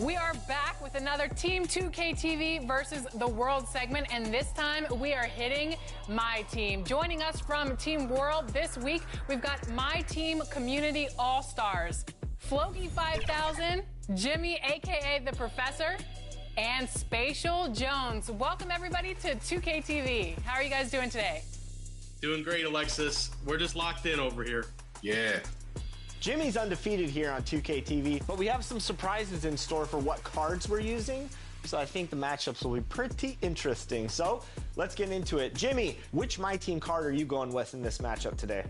We are back with another Team 2K TV versus the World segment, and this time we are hitting My Team. Joining us from Team World this week, we've got My Team Community All-Stars, Floki 5000, Jimmy, aka the Professor, and Spatial Jones. Welcome everybody to 2K TV. How are you guys doing today? Doing great, Alexis. We're just locked in over here. Yeah. Jimmy's undefeated here on 2K TV, but we have some surprises in store for what cards we're using, so I think the matchups will be pretty interesting. So let's get into it. Jimmy, which My Team card are you going with in this matchup today?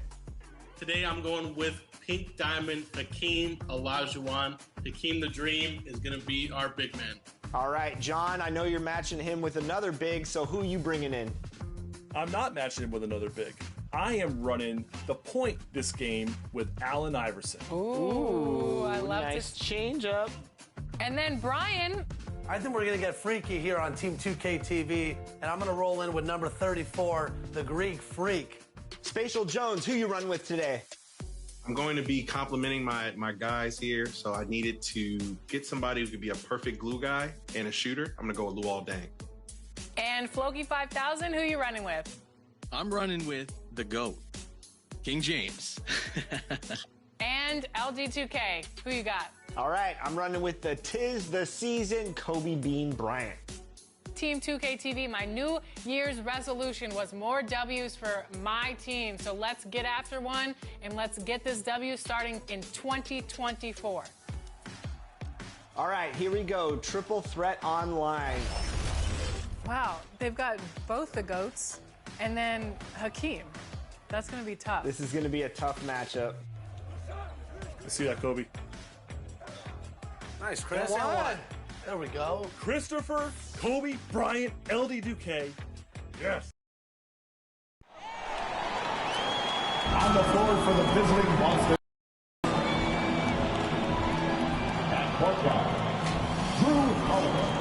Today I'm going with Pink Diamond Hakeem Olajuwon. Hakeem the Dream is going to be our big man. All right, John, I know you're matching him with another big, so who are you bringing in? I'm not matching him with another big. I am running the point this game with Allen Iverson. Ooh, I love nice this change up. And then Brian. I think we're going to get freaky here on Team 2K TV, and I'm going to roll in with number 34, the Greek Freak. Spatial Jones, who you run with today? I'm going to be complimenting my guys here, so I needed to get somebody who could be a perfect glue guy and a shooter. I'm going to go with Luol Deng. And Floki 5000, who you running with? I'm running with the GOAT, King James. And LG2K, who you got? All right, I'm running with the Tis the Season, Kobe Bean Bryant. Team 2K TV, my New Year's resolution was more W's for my team. So let's get after one, and let's get this W starting in 2024. All right, here we go. Triple Threat Online. Wow, they've got both the GOATs and then Hakeem. That's going to be tough. This is going to be a tough matchup. I see that, Kobe. Nice, Chris. Come on. There we go. Christopher, Kobe Bryant, LD2K. Yes. On the floor for the visiting Boston. At point guard, Drew Holiday.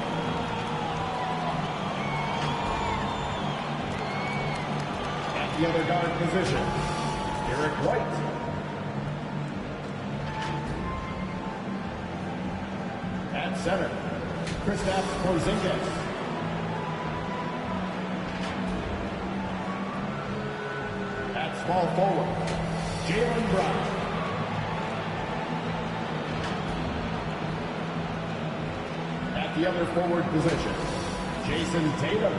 At the other guard position, Eric White. At center, Kristaps Porzingis. At small forward, Jaylen Brown. At the other forward position, Jason Tatum.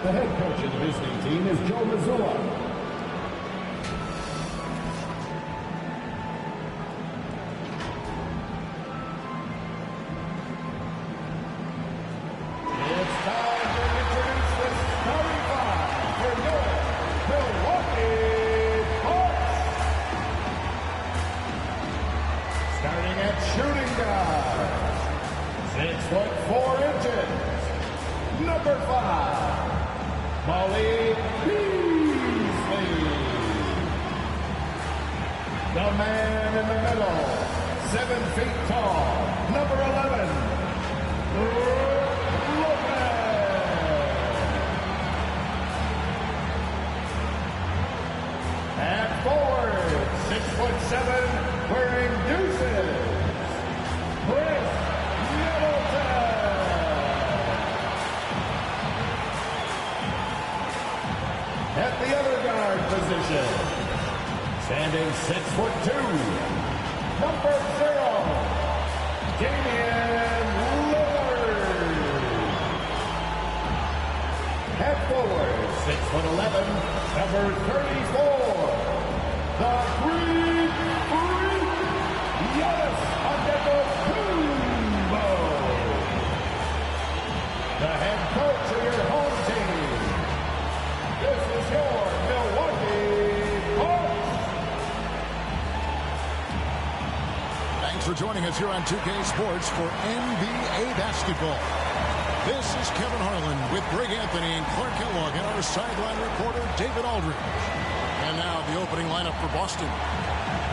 The head coach of the visiting team is Joe Mazzulla. 6'7", wearing deuces, Chris Middleton. At the other guard position, standing 6'2", number 0, Damian Lillard. At forward, 6'11", number 34, the Greek Freak, Jan.11. The head coach of your home team. This is your Milwaukee Bucks. Thanks for joining us here on 2K Sports for NBA basketball. This is Kevin Harlan with Greg Anthony and Clark Kellogg and our sideline reporter David Aldridge. And now the opening lineup for Boston.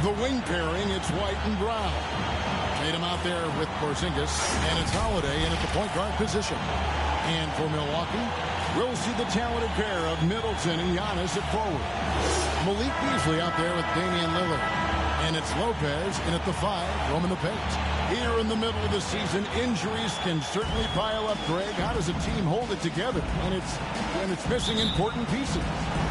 The wing pairing, it's White and Brown. Tatum out there with Porzingis, and it's Holiday in at the point guard position. And for Milwaukee, we'll see the talented pair of Middleton and Giannis at forward. Malik Beasley out there with Damian Lillard. And it's Lopez in at the 5, roaming the paint. Here in the middle of the season, injuries can certainly pile up, Greg. How does a team hold it together? And it's missing important pieces.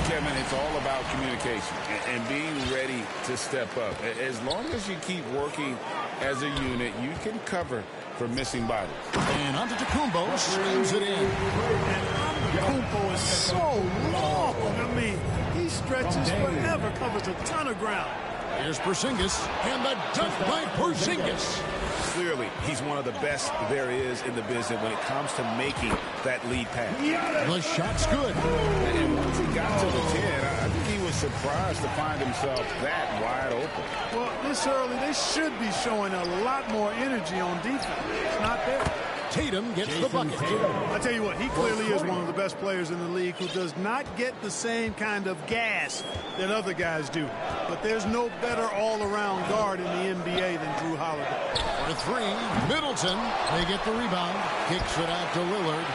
Kevin, it's all about communication and being ready to step up. As long as you keep working as a unit, you can cover for missing bodies. And Antetokounmpo slams it in. And Antetokounmpo is so long. I mean, he stretches forever, covers a ton of ground. Here's Porzingis, and the dunk by Porzingis. Clearly, he's one of the best there is in the business when it comes to making that lead pass. The shot's good. And once he got to the 10, I think he was surprised to find himself that wide open. Well, this early, they should be showing a lot more energy on defense. It's not there. Tatum gets the bucket. I tell you what, he clearly is one of the best players in the league who does not get the same kind of gas that other guys do. But there's no better all-around guard in the NBA than Drew Holiday. For 3, Middleton. They get the rebound. Kicks it out to Lillard.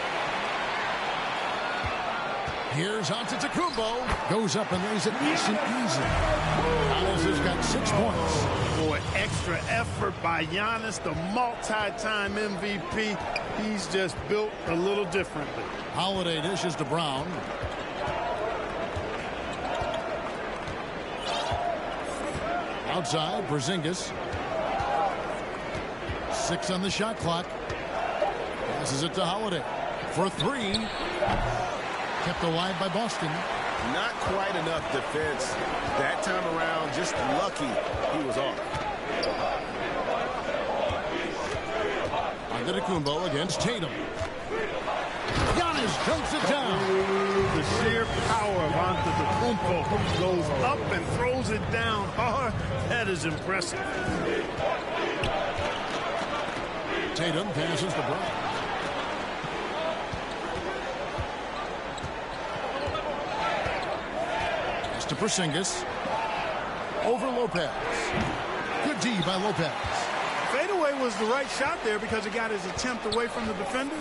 Here's Antetokounmpo. Goes up and lays it nice and easy. Giannis has got 6 points. Boy, extra effort by Giannis, the multi-time MVP. He's just built a little differently. Holiday dishes to Brown. Outside, Porzingis. 6 on the shot clock. Passes it to Holiday. For 3. Kept alive by Boston. Not quite enough defense that time around. Just lucky he was off. Antetokounmpo against Tatum. Giannis dunks it down. The sheer power of Antetokounmpo goes up and throws it down hard. That is impressive. Tatum passes to Brown. To Porzingis. Over Lopez. Good D by Lopez. Fadeaway was the right shot there because it got his attempt away from the defender,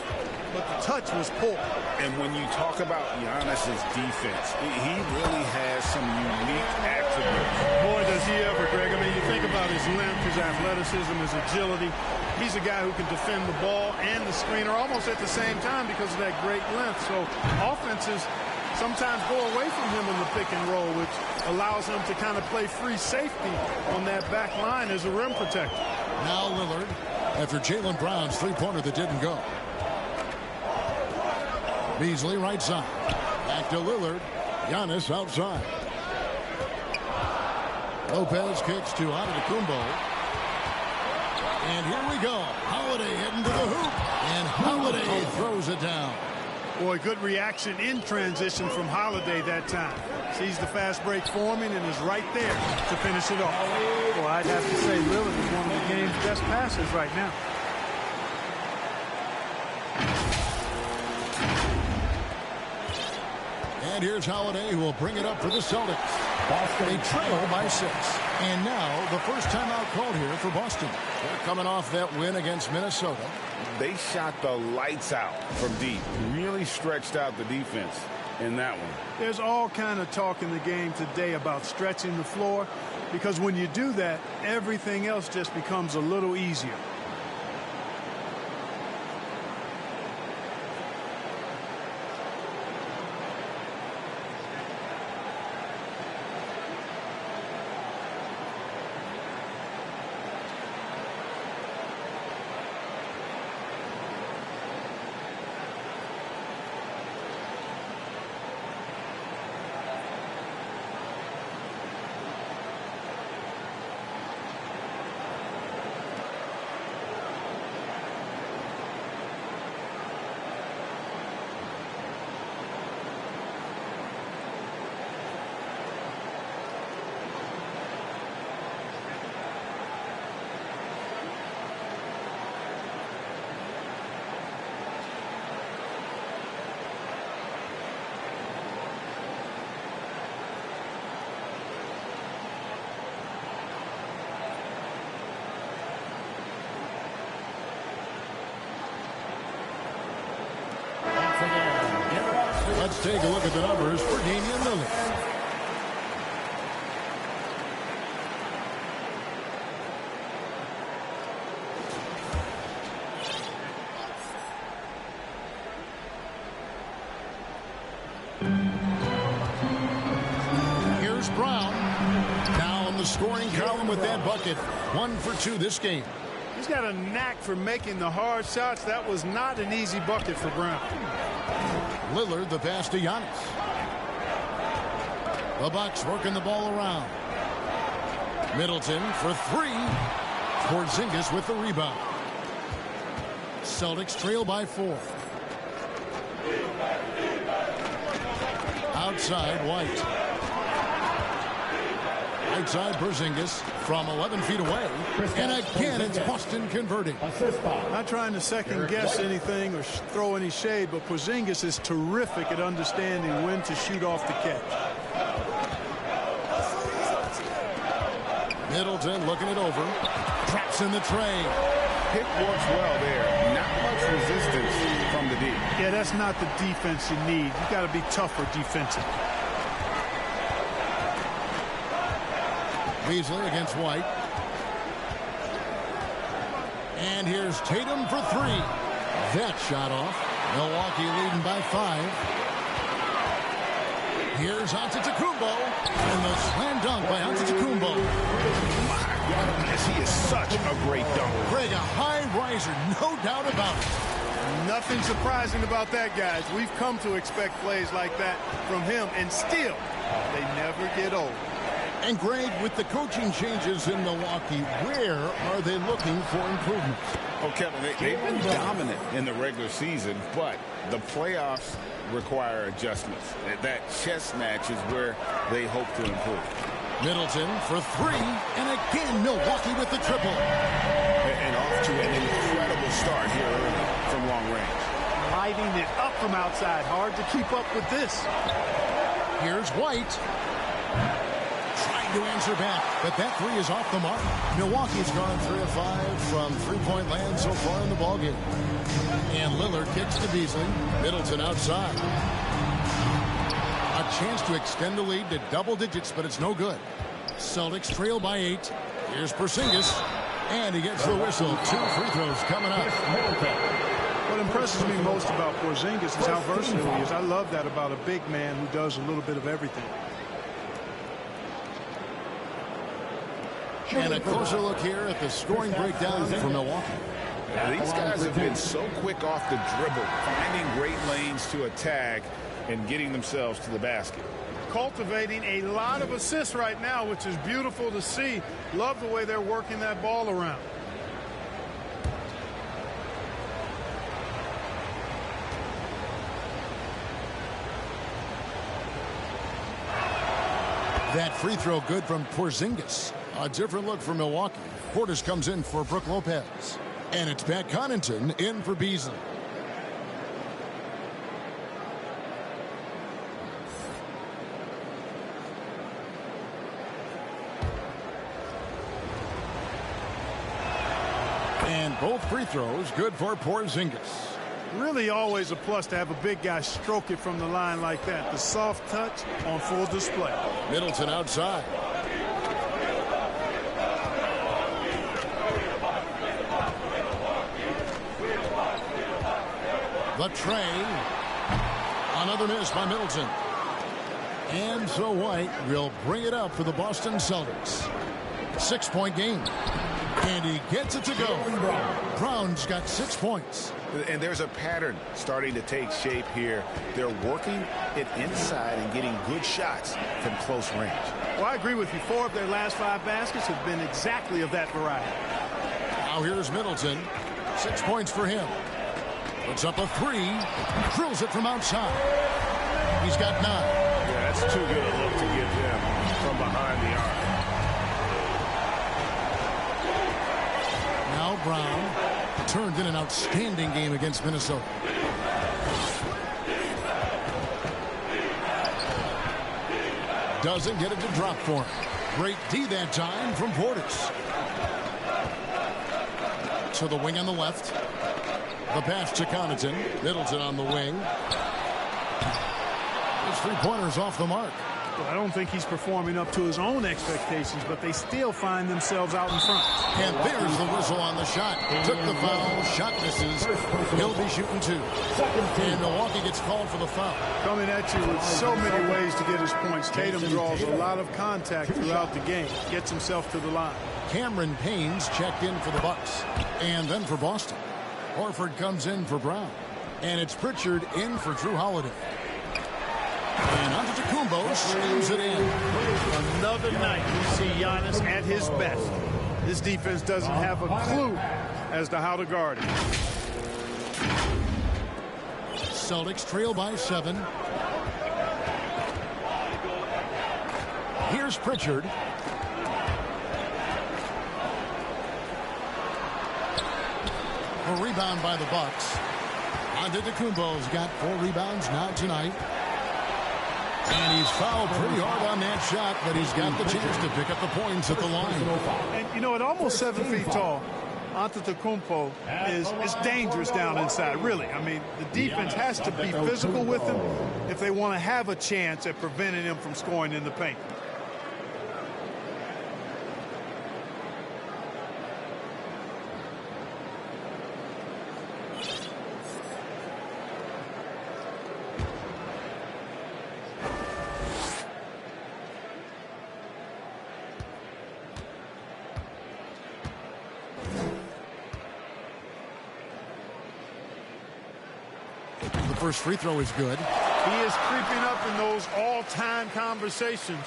but the touch was poor. And when you talk about Giannis's defense, he really has some unique attributes. Boy, does he ever, Greg. I mean, you think about his length, his athleticism, his agility. He's a guy who can defend the ball and the screener almost at the same time because of that great length. So offenses sometimes go away from him in the pick and roll, which allows him to kind of play free safety on that back line as a rim protector. Now Lillard, after Jaylen Brown's three-pointer that didn't go. Beasley right side. Back to Lillard. Giannis outside. Lopez kicks to Antetokounmpo. And here we go. Holiday heading to the hoop. And Holiday throws it down. Boy, good reaction in transition from Holiday that time. Sees the fast break forming and is right there to finish it off. Well, I'd have to say Lillard is one of the game's best passers right now. And here's Holiday, who will bring it up for the Celtics. They trail by 6. And now the first timeout called here for Boston. They're coming off that win against Minnesota. They shot the lights out from deep. Really stretched out the defense. in that one. There's all kind of talk in the game today about stretching the floor, because when you do that, everything else just becomes a little easier. Let's take a look at the numbers for Damian Lillard. Here's Brown. Now in the scoring column with that bucket. 1 for 2 this game. He's got a knack for making the hard shots. That was not an easy bucket for Brown. Lillard, the pass to Giannis. The Bucks working the ball around. Middleton for 3. Porzingis with the rebound. Celtics trail by 4. Outside, White. Outside Porzingis from 11 feet away. And again, it's Boston converting. Not trying to second guess anything or throw any shade, but Porzingis is terrific at understanding when to shoot off the catch. Middleton looking it over. Traps in the tray. Pick works well there. Not much resistance from the D. Yeah, that's not the defense you need. You got to be tougher defensively. Beasley against White. And here's Tatum for 3. That shot off. Milwaukee leading by 5. Here's Antetokounmpo. And the slam dunk by Antetokounmpo. My goodness, he is such a great dunker. Greg, a high riser, no doubt about it. Nothing surprising about that, guys. We've come to expect plays like that from him, and still, they never get old. And Greg, with the coaching changes in Milwaukee, where are they looking for improvements? Oh, Kevin, they've been dominant in the regular season, but the playoffs require adjustments. That chess match is where they hope to improve. Middleton for 3, and again Milwaukee with the triple. And off to an incredible start here early from long range. Lighting it up from outside. Hard to keep up with this. Here's White. Trying to answer back, but that 3 is off the mark. Milwaukee's gone 3 of 5 from three-point land so far in the ballgame. And Lillard kicks to Beasley. Middleton outside. A chance to extend the lead to double digits, but it's no good. Celtics trail by 8. Here's Porzingis. And he gets the whistle. 2 free throws coming up. What impresses me most about Porzingis is how versatile he is. I love that about a big man who does a little bit of everything. And a closer look here at the scoring breakdown for Milwaukee. These guys have been so quick off the dribble, finding great lanes to attack and getting themselves to the basket. Cultivating a lot of assists right now, which is beautiful to see. Love the way they're working that ball around. That free throw good from Porzingis. A different look for Milwaukee. Portis comes in for Brook Lopez. And it's Pat Connaughton in for Beasley. And both free throws good for Porzingis. Really always a plus to have a big guy stroke it from the line like that. The soft touch on full display. Middleton outside. The tray. Another miss by Middleton. And so White will bring it up for the Boston Celtics. 6-point game. And he gets it to go. Brown's got 6 points. And there's a pattern starting to take shape here. They're working it inside and getting good shots from close range. Well, I agree with you. 4 of their last 5 baskets have been exactly of that variety. Now here's Middleton. 6 points for him. Puts up a 3. Drills it from outside. He's got 9. Yeah, that's too good a look to give them from behind the arc. Now Brown turned in an outstanding game against Minnesota. Doesn't get it to drop for him. Great D that time from Portis. To the wing on the left. The pass to Connaughton. Middleton on the wing. His 3-pointers off the mark. Well, I don't think he's performing up to his own expectations, but they still find themselves out in front. And there's the whistle on the shot. Took the foul. Shot misses. He'll be shooting 2. And Milwaukee gets called for the foul. Coming at you with so many ways to get his points. Tatum draws a lot of contact throughout the game. Gets himself to the line. Cameron Payne's checked in for the Bucks. And then for Boston. Horford comes in for Brown. And it's Pritchard in for Drew Holiday. And Antetokounmpo slams it in. Another night we see Giannis at his best. This defense doesn't have a clue as to how to guard him. Celtics trail by 7. Here's Pritchard. A rebound by the Bucks. Antetokounmpo's got 4 rebounds now tonight. And he's fouled pretty hard on that shot, but he's got the chance to pick up the points at the line. And, you know, at almost 7 feet tall, Antetokounmpo is dangerous down inside, really. I mean, the defense has to be physical with him if they want to have a chance at preventing him from scoring in the paint. First free throw is good. He is creeping up in those all-time conversations.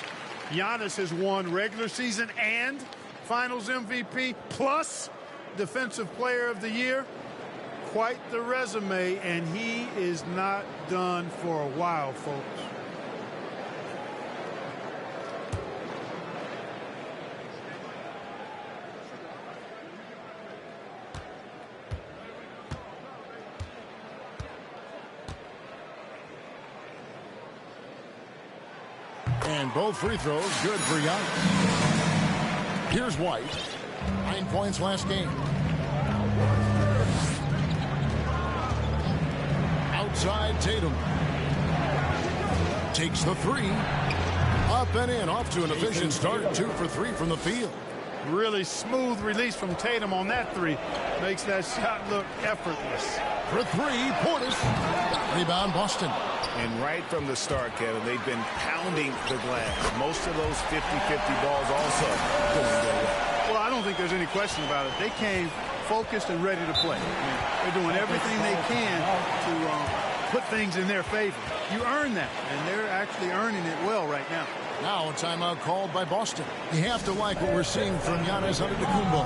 Giannis has won regular season and Finals MVP plus Defensive Player of the Year. Quite the resume, and he is not done for a while, folks. And both free throws good for Giannis. Here's White. 9 points last game. Outside Tatum. Takes the 3. Up and in. Off to an efficient start. 2 for 3 from the field. Really smooth release from Tatum on that 3. Makes that shot look effortless. For 3, Portis. Rebound Boston. And right from the start, Kevin, they've been pounding the glass. Most of those 50-50 balls also going their way. Well, I don't think there's any question about it. They came focused and ready to play. I mean, they're doing everything they can to put things in their favor. You earn that, and they're actually earning it well right now. Now a timeout called by Boston. You have to like what we're seeing from Giannis Antetokounmpo.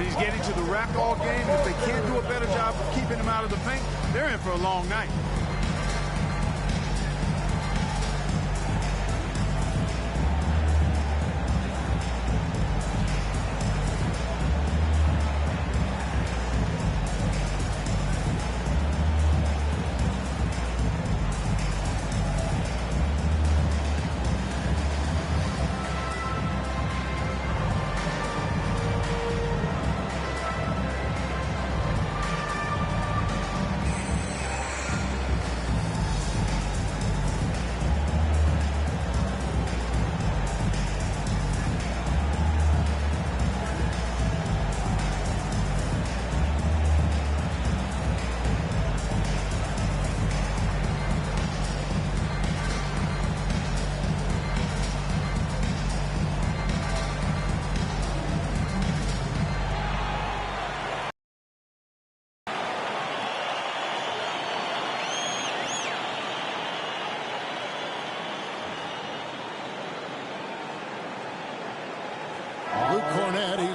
He's getting to the rack all game. If they can't do a better job of keeping him out of the paint, they're in for a long night.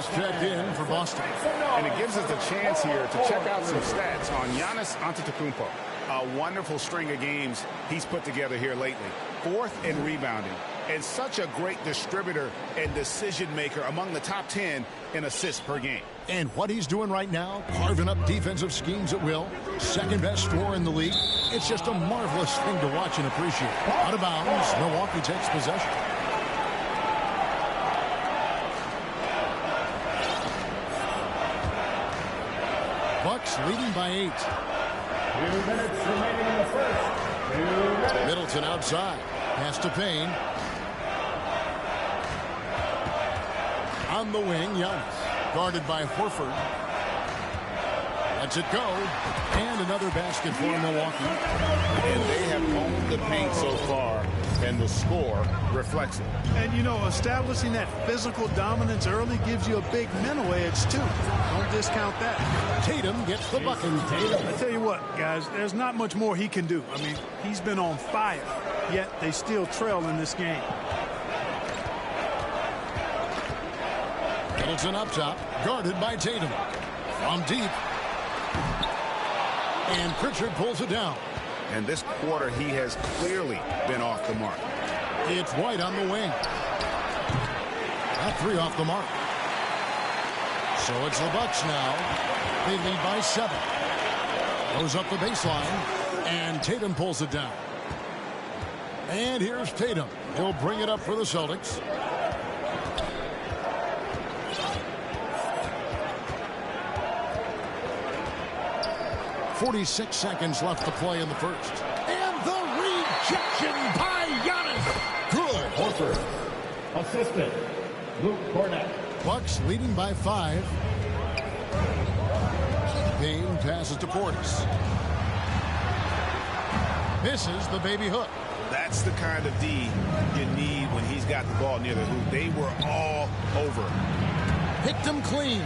has checked in for Boston. And it gives us a chance here to check out some stats on Giannis Antetokounmpo. A wonderful string of games he's put together here lately. 4th in rebounding, and such a great distributor and decision maker, among the top 10 in assists per game. And what he's doing right now, carving up defensive schemes at will, second best scorer in the league. It's just a marvelous thing to watch and appreciate. Out of bounds, Milwaukee takes possession. Bucks leading by 8. 2 minutes remaining in the first. 2 minutes. Middleton outside. Pass to Payne. On the wing, Giannis. Guarded by Horford. Lets it go. And another basket for Milwaukee. And they have owned the paint so far, and the score reflects it. And, you know, establishing that physical dominance early gives you a big mental edge, too. Don't discount that. Tatum gets the bucket. I tell you what, guys, there's not much more he can do. I mean, he's been on fire, yet they still trail in this game. Middleton up top, guarded by Tatum. From deep. And Pritchard pulls it down. And this quarter, he has clearly been off the mark. It's White on the wing. That 3 off the mark. So it's the Bucks now. They lead by 7. Goes up the baseline, and Tatum pulls it down. And here's Tatum. He'll bring it up for the Celtics. .46 seconds left to play in the first. And the rejection by Giannis. Good. Horford. Assistant, Luke Cornett. Bucks leading by 5. Payne passes to Portis. Misses the baby hook. That's the kind of D you need when he's got the ball near the hoop. They were all over. Picked him clean.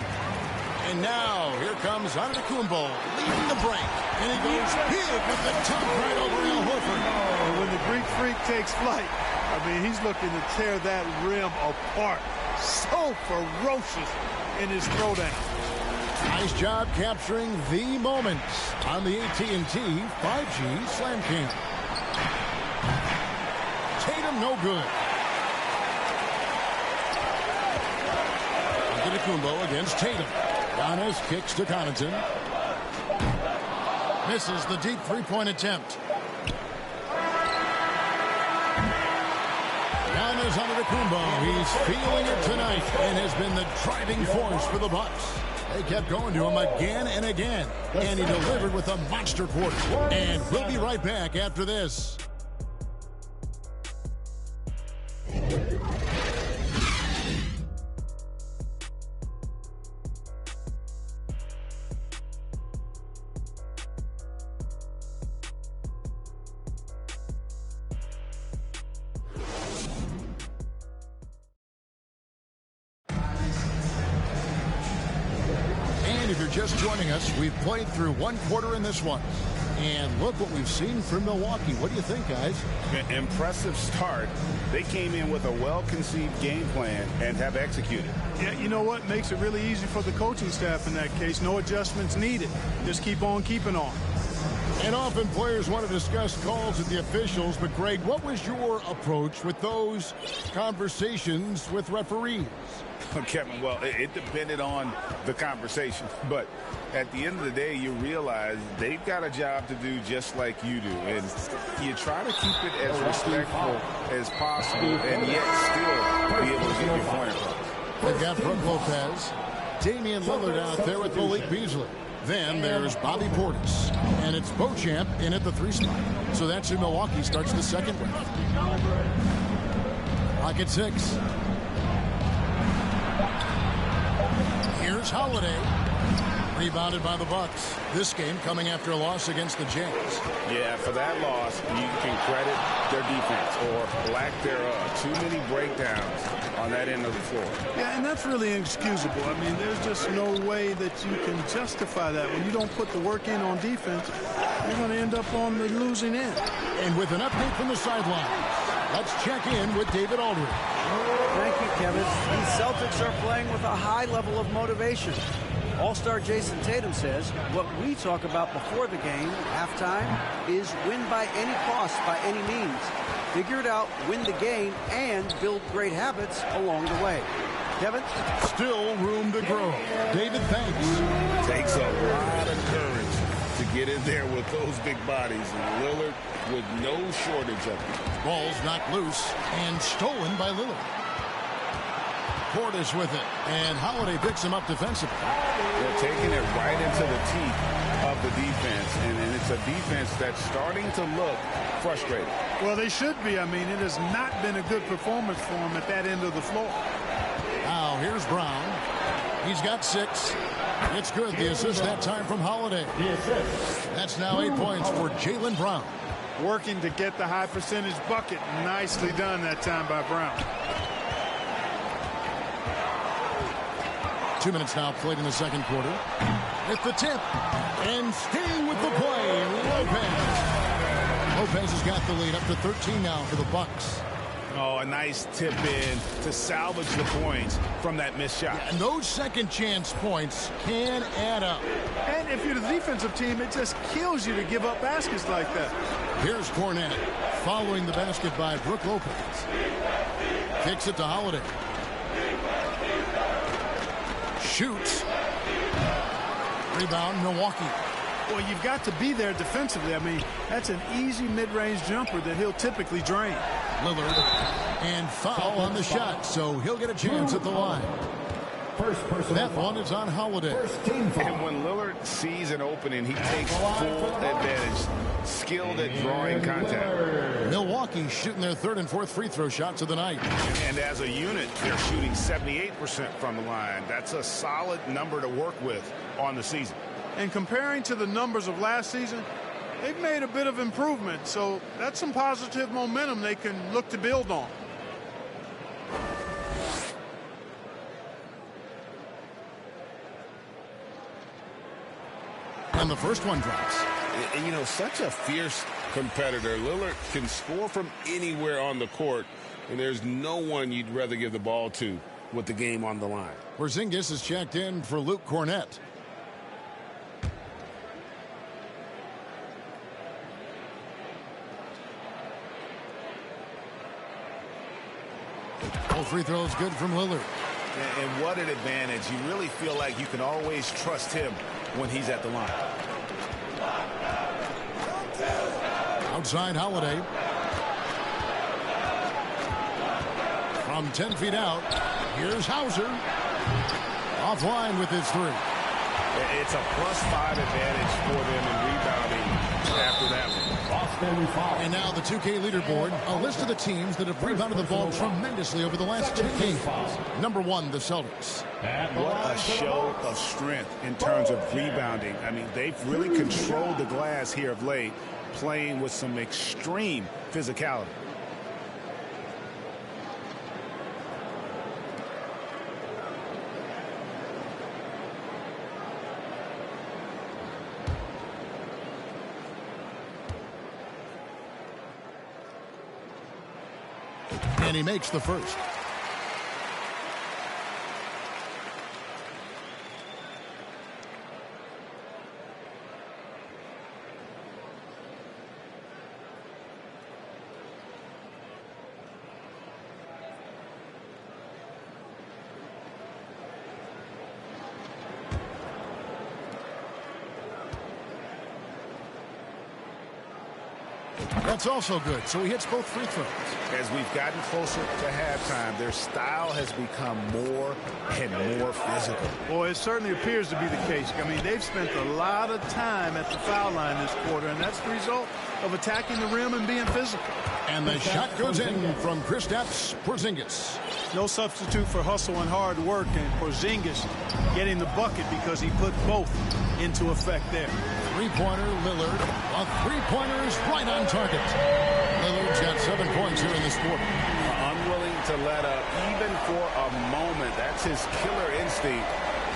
And now, here comes Antetokounmpo leading the break. And he goes big with the top right over Al Horford. Oh, when the Greek Freak takes flight, I mean, he's looking to tear that rim apart. So ferocious in his throwdown. Nice job capturing the moment on the AT&T 5G Slam Cam. Tatum no good. Antetokounmpo against Tatum. Giannis kicks to Connaughton. Misses the deep three-point attempt. Giannis Antetokounmpo, he's feeling it tonight and has been the driving force for the Bucks. They kept going to him again and again, and he delivered with a monster quarter. And we'll be right back after this. If you're just joining us, we've played through one quarter in this one. And look what we've seen from Milwaukee. What do you think, guys? Impressive start. They came in with a well-conceived game plan and have executed. Yeah, you know what? Makes it really easy for the coaching staff in that case. No adjustments needed. Just keep on keeping on. And often players want to discuss calls with the officials. But, Greg, what was your approach with those conversations with referees? Kevin, well, it depended on the conversation. But at the end of the day, you realize they've got a job to do just like you do. And you try to keep it as respectful as possible and yet still be able to get your point across. They've got Brook Lopez, Damian Lillard out there with Malik Beasley. Then there's Bobby Portis. And it's Beauchamp in at the 3 spot. So that's who Milwaukee starts the second with. Clock at 6. Here's Holiday. Rebounded by the Bucks. This game coming after a loss against the Jazz. Yeah, for that loss, you can credit their defense or lack thereof. Too many breakdowns on that end of the floor. Yeah, and that's really inexcusable. I mean, there's just no way that you can justify that. When you don't put the work in on defense, you're going to end up on the losing end. And with an update from the sideline, Let's check in with David Aldridge. Thank you, Kevin. These Celtics are playing with a high level of motivation. All-star Jason Tatum says what we talk about before the game, halftime, is win by any cost, by any means. Figure it out, win the game, and build great habits along the way. Kevin? Still room to grow. David, thanks. Takes a lot of courage to get in there with those big bodies. And Lillard with no shortage of it. Ball's knocked loose and stolen by Lillard. Portis with it, and Holiday picks him up defensively. They're taking it right into the teeth of the defense, and it's a defense that's starting to look frustrated. Well, they should be. I mean, it has not been a good performance for them at that end of the floor. Now, here's Brown. He's got 6. It's good. The assist that time from Holiday. That's now 8 points for Jaylen Brown. Working to get the high percentage bucket. Nicely done that time by Brown. 2 minutes now played in the second quarter. At the tip. And staying with the play, Lopez. Lopez has got the lead up to 13 now for the Bucks. Oh, a nice tip in to salvage the points from that missed shot. Yeah, and those second chance points can add up. And if you're the defensive team, it just kills you to give up baskets like that. Here's Cornette following the basket by Brook Lopez. Kicks it to Holiday. Shoots. Rebound, Milwaukee. Well, you've got to be there defensively. I mean, that's an easy mid-range jumper that he'll typically drain. Lillard, and foul on the shot, so he'll get a chance at the line. That one is on Holiday. And when Lillard sees an opening, he takes full advantage. Skilled at drawing contact. Milwaukee shooting their 3rd and 4th free throw shots of the night. And as a unit, they're shooting 78% from the line. That's a solid number to work with on the season. And comparing to the numbers of last season, they've made a bit of improvement. So that's some positive momentum they can look to build on. And the first one drops. And, you know, such a fierce competitor. Lillard can score from anywhere on the court, and there's no one you'd rather give the ball to with the game on the line. Porzingis is checked in for Luke Cornette. All free throws good from Lillard. And what an advantage. You really feel like you can always trust him when he's at the line. Outside Holiday. From 10 feet out, here's Hauser. Offline with his 3. It's a +5 advantage for them in rebounding after that one. And now the 2K leaderboard, a list of the teams that have rebounded the ball tremendously over the last 10 games. Number 1, the Celtics. What a show of strength in terms of rebounding. I mean, they've really controlled the glass here of late, playing with some extreme physicality. And he makes the first. That's also good, so he hits both free throws. As we've gotten closer to halftime, their style has become more and more physical. Boy, it certainly appears to be the case. I mean, they've spent a lot of time at the foul line this quarter, and that's the result of attacking the rim and being physical. And the shot goes in from Kristaps Porzingis. No substitute for hustle and hard work, and Porzingis getting the bucket because he put both into effect there. Three-pointer, Lillard. A three-pointer is right on target. Lillard's got 7 points here in this quarter. Unwilling to let up even for a moment. That's his killer instinct,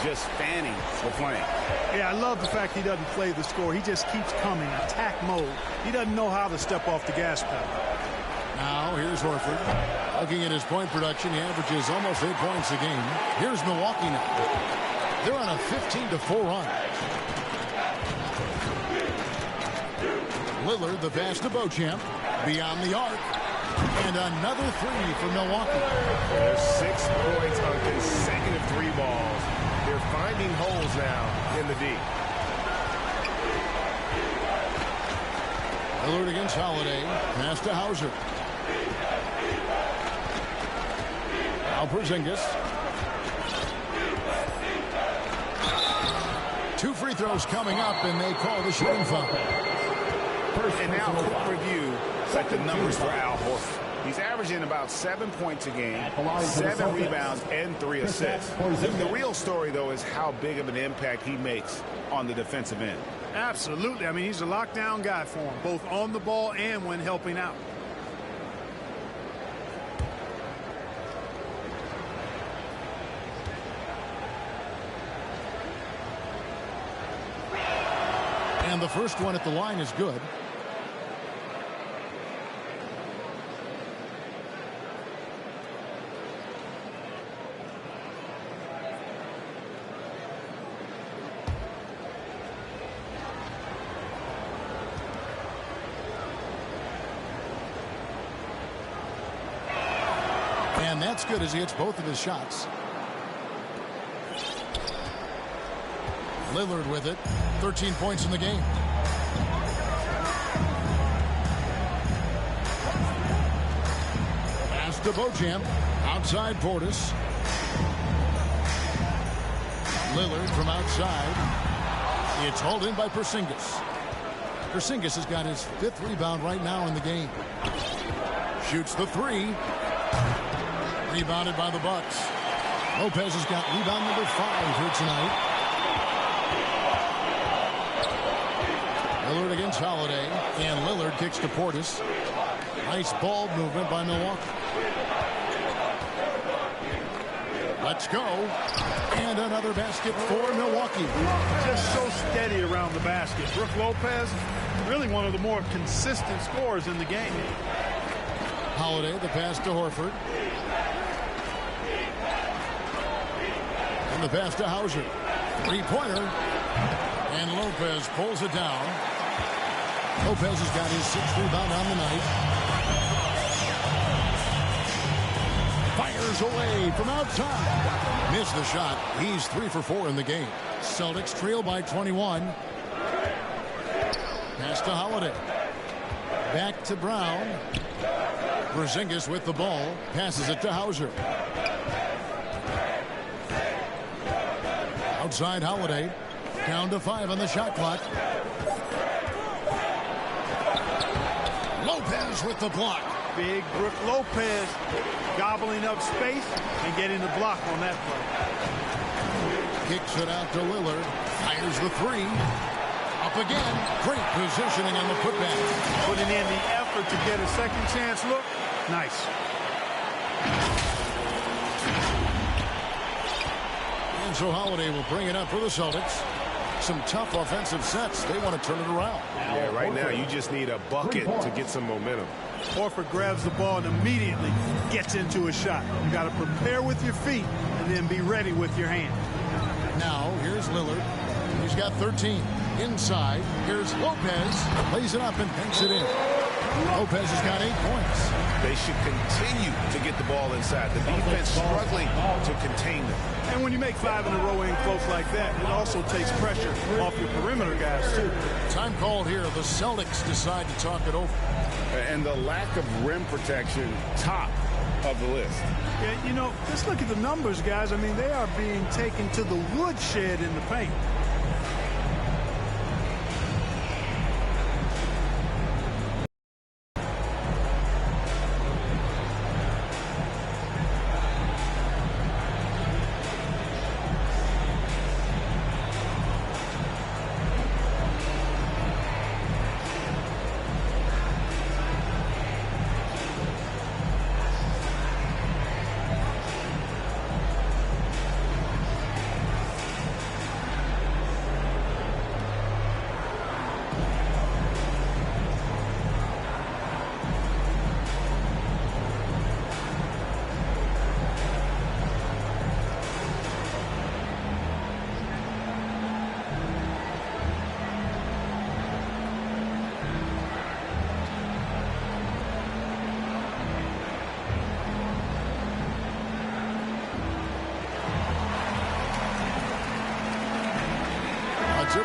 just fanning the flame. Yeah, I love the fact he doesn't play the score. He just keeps coming, attack mode. He doesn't know how to step off the gas pedal. Now here's Here's Horford. Looking at his point production, he averages almost 8 points a game. Here's Milwaukee now. They're on a 15-4 run. Lillard, the pass to Beauchamp. Beyond the arc. And another three for Milwaukee. There's 6 points on consecutive 3 balls. They're finding holes now in the D. Lillard against Holiday. Pass to Hauser. Now Porzingis. 2 free throws coming up, and they call the shooting foul. And now a quick review at the numbers for Al Horford. He's averaging about 7 points a game, 7 rebounds, and 3 assists. The real story, though, is how big of an impact he makes on the defensive end. Absolutely. I mean, he's a lockdown guy for him, both on the ball and when helping out. And the first one at the line is good. And that's good as he hits both of his shots. Lillard with it. 13 points in the game. Pass to Beauchamp. Outside Portis. Lillard from outside. It's hauled in by Porzingis. Porzingis has got his 5th rebound right now in the game. Shoots the 3. Rebounded by the Bucks. Lopez has got rebound number 5 here tonight. Lillard against Holiday. And Lillard kicks to Portis. Nice ball movement by Milwaukee. Let's go. And another basket for Milwaukee. Just so steady around the basket. Brook Lopez, really one of the more consistent scorers in the game. Holiday, the pass to Horford. And the pass to Hauser. 3-pointer. And Lopez pulls it down. Lopez has got his 6th rebound on the night. Fires away from outside. Missed the shot. He's 3 for 4 in the game. Celtics trail by 21. Pass to Holiday. Back to Brown. Porzingis with the ball. Passes it to Hauser. Outside Holiday. Down to 5 on the shot clock. Lopez with the block. Big Brook Lopez gobbling up space and getting the block on that play. Kicks it out to Lillard. Fires the 3. Up again. Great positioning on the putback. Putting in the effort to get a second chance look. Nice. And so Holiday will bring it up for the Celtics. Some tough offensive sets. They want to turn it around. Yeah, right now you just need a bucket to get some momentum. Horford grabs the ball and immediately gets into a shot. You got to prepare with your feet and then be ready with your hand. Now here's Lillard. He's got 13. Inside, here's Lopez. Lays it up and banks it in. Lopez has got 8 points. They should continue to get the ball inside. The defense struggling to contain them. And when you make 5 in a row in close like that, it also takes pressure off your perimeter guys, too. Time called here. The Celtics decide to talk it over. And the lack of rim protection, top of the list. Yeah, you know, just look at the numbers, guys. I mean, they are being taken to the woodshed in the paint.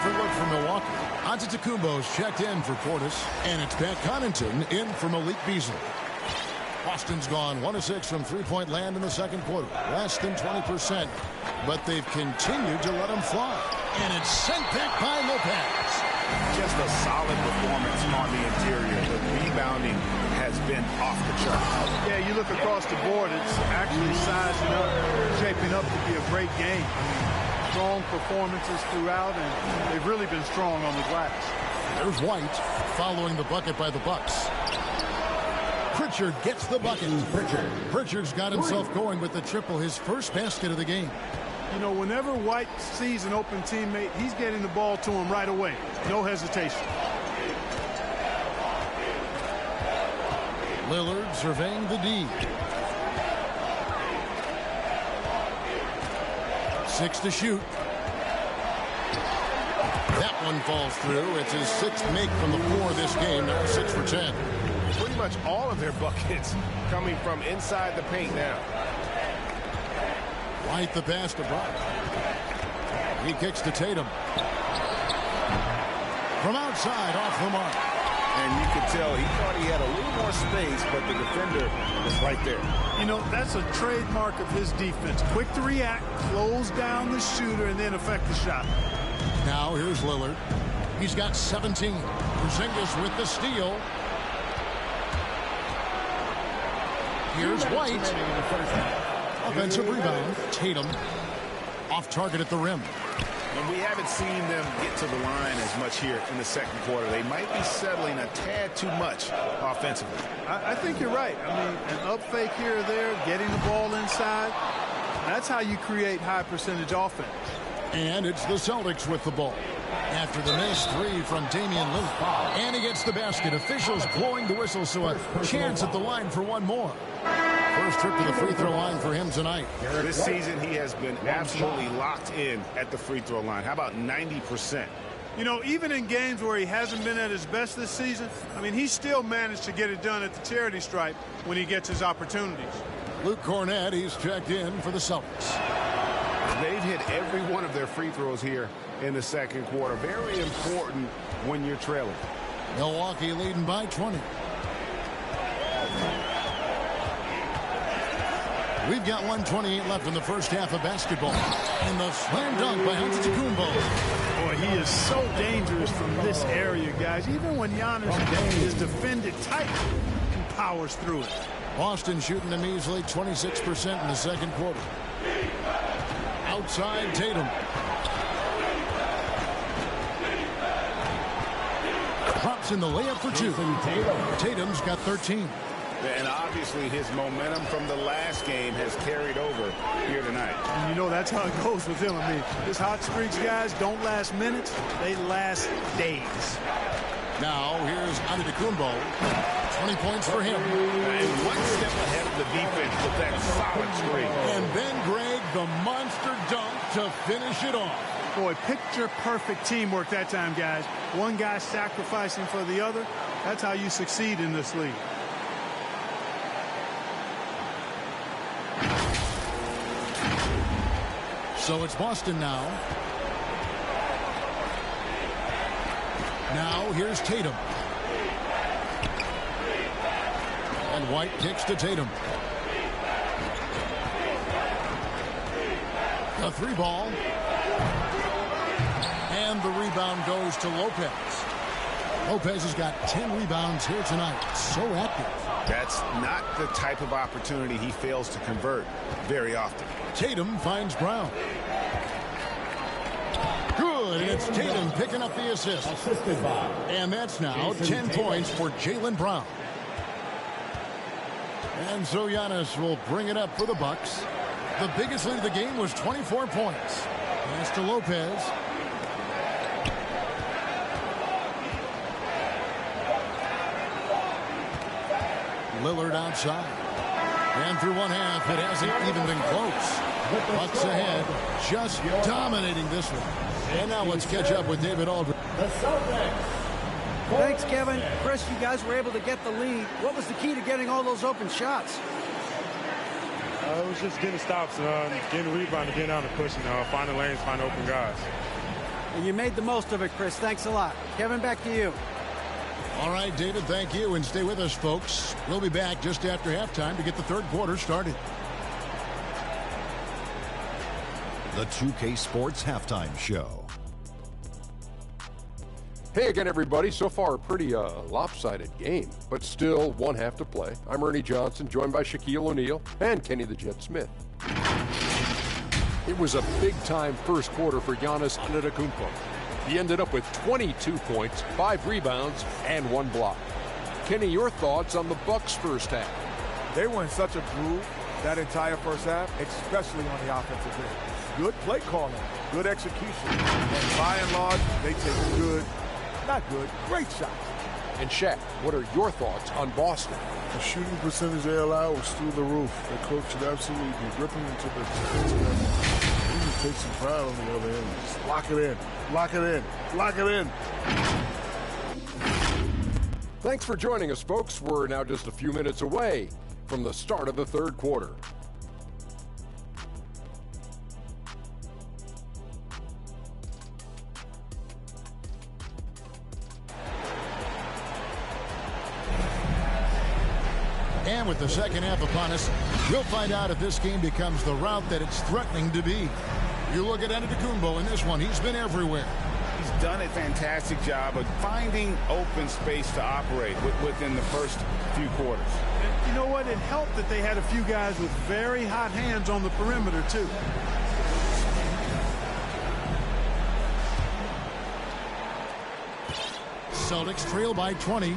different look for Milwaukee. Antetokounmpo's checked in for Portis, and it's Pat Connaughton in for Malik Beasley. Boston's gone 1 of 6 from three-point land in the second quarter, less than 20%, but they've continued to let them fly. And it's sent back by Lopez. Just a solid performance on the interior. The rebounding has been off the charts. Yeah, you look across the board, it's actually sizing up, shaping up to be a great game. Strong performances throughout, and they've really been strong on the glass. There's White following the bucket by the Bucks. Pritchard gets the bucket. Pritchard's got himself going with the triple, his first basket of the game. You know, whenever White sees an open teammate, he's getting the ball to him right away. No hesitation. Lillard surveying the D. 6 to shoot. That one falls through. It's his 6th make from the floor this game. Now 6 for 10. Pretty much all of their buckets coming from inside the paint now. White the pass to Brock. He kicks to Tatum. From outside, off the mark. And you could tell he thought he had a little more space, but the defender was right there. You know, that's a trademark of his defense. Quick to react, close down the shooter, and then affect the shot. Now here's Lillard. He's got 17. Porzingis with the steal. Here's White. Offensive rebound. Tatum off target at the rim. And we haven't seen them get to the line as much here in the second quarter. They might be settling a tad too much offensively. I think you're right. I mean, an up fake here or there, getting the ball inside, that's how you create high percentage offense. And it's the Celtics with the ball. After the missed 3 from Damian Lillard. And he gets the basket. Officials blowing the whistle, so a chance at the line for one more. First trip to the free throw line for him tonight. This season, he has been absolutely locked in at the free throw line. How about 90%? You know, even in games where he hasn't been at his best this season, I mean, he still managed to get it done at the charity stripe when he gets his opportunities. Luke Cornett, he's checked in for the Celtics. They've hit every one of their free throws here in the second quarter. Very important when you're trailing. Milwaukee leading by 20. We've got 1:28 left in the first half of basketball. And the slam dunk by Antetokounmpo. Boy, he is so dangerous from this area, guys. Even when Giannis is defended tight, he powers through it. Boston shooting a measly 26% in the second quarter. Outside Tatum. Drops in the layup for 2. Tatum's got 13. And obviously his momentum from the last game has carried over here tonight. And you know that's how it goes with him. I mean, his hot streaks, guys, don't last minutes. They last days. Now here's Antetokounmpo. 20 points for him. And one step ahead of the defense with that solid screen. And then Greg, the monster dunk to finish it off. Boy, picture-perfect teamwork that time, guys. One guy sacrificing for the other. That's how you succeed in this league. So it's Boston now. Now here's Tatum. And White kicks to Tatum. A 3-ball. And the rebound goes to Lopez. Lopez has got 10 rebounds here tonight. So active. That's not the type of opportunity he fails to convert very often. Tatum finds Brown. Good, and it's Tatum picking up the assist. And that's now 10 points for Jaylen Brown. And so Giannis will bring it up for the Bucks. The biggest lead of the game was 24 points. Pass to Lopez. Lillard outside. And through one half, it hasn't even been close. Bucks ahead, just dominating this one. And now let's catch up with David Aldridge. Thanks, Kevin. Chris, you guys were able to get the lead. What was the key to getting all those open shots? It was just getting stops, getting rebound, getting out and pushing, finding lanes, finding open guys. And you made the most of it, Chris. Thanks a lot. Kevin, back to you. All right, David, thank you. And stay with us, folks. We'll be back just after halftime to get the third quarter started. The 2K Sports Halftime Show. Hey again, everybody. So far, a pretty lopsided game, but still one half to play. I'm Ernie Johnson, joined by Shaquille O'Neal and Kenny the Jet Smith. It was a big-time first quarter for Giannis Antetokounmpo. He ended up with 22 points, 5 rebounds, and 1 block. Kenny, your thoughts on the Bucks' first half? They were in such a groove that entire first half, especially on the offensive end. Good play calling, good execution, and by and large, they take great shots. And Shaq, what are your thoughts on Boston? The shooting percentage they allowed was through the roof. The coach should absolutely be gripping into the defensive end. He just takes some pride on the other end. Just lock it in, lock it in, lock it in. Thanks for joining us, folks. We're now just a few minutes away from the start of the third quarter. And with the second half upon us, we'll find out if this game becomes the route that it's threatening to be. You look at Antetokounmpo in this one. He's been everywhere. He's done a fantastic job of finding open space to operate within the first few quarters. And you know what? It helped that they had a few guys with very hot hands on the perimeter, too. Celtics trail by 20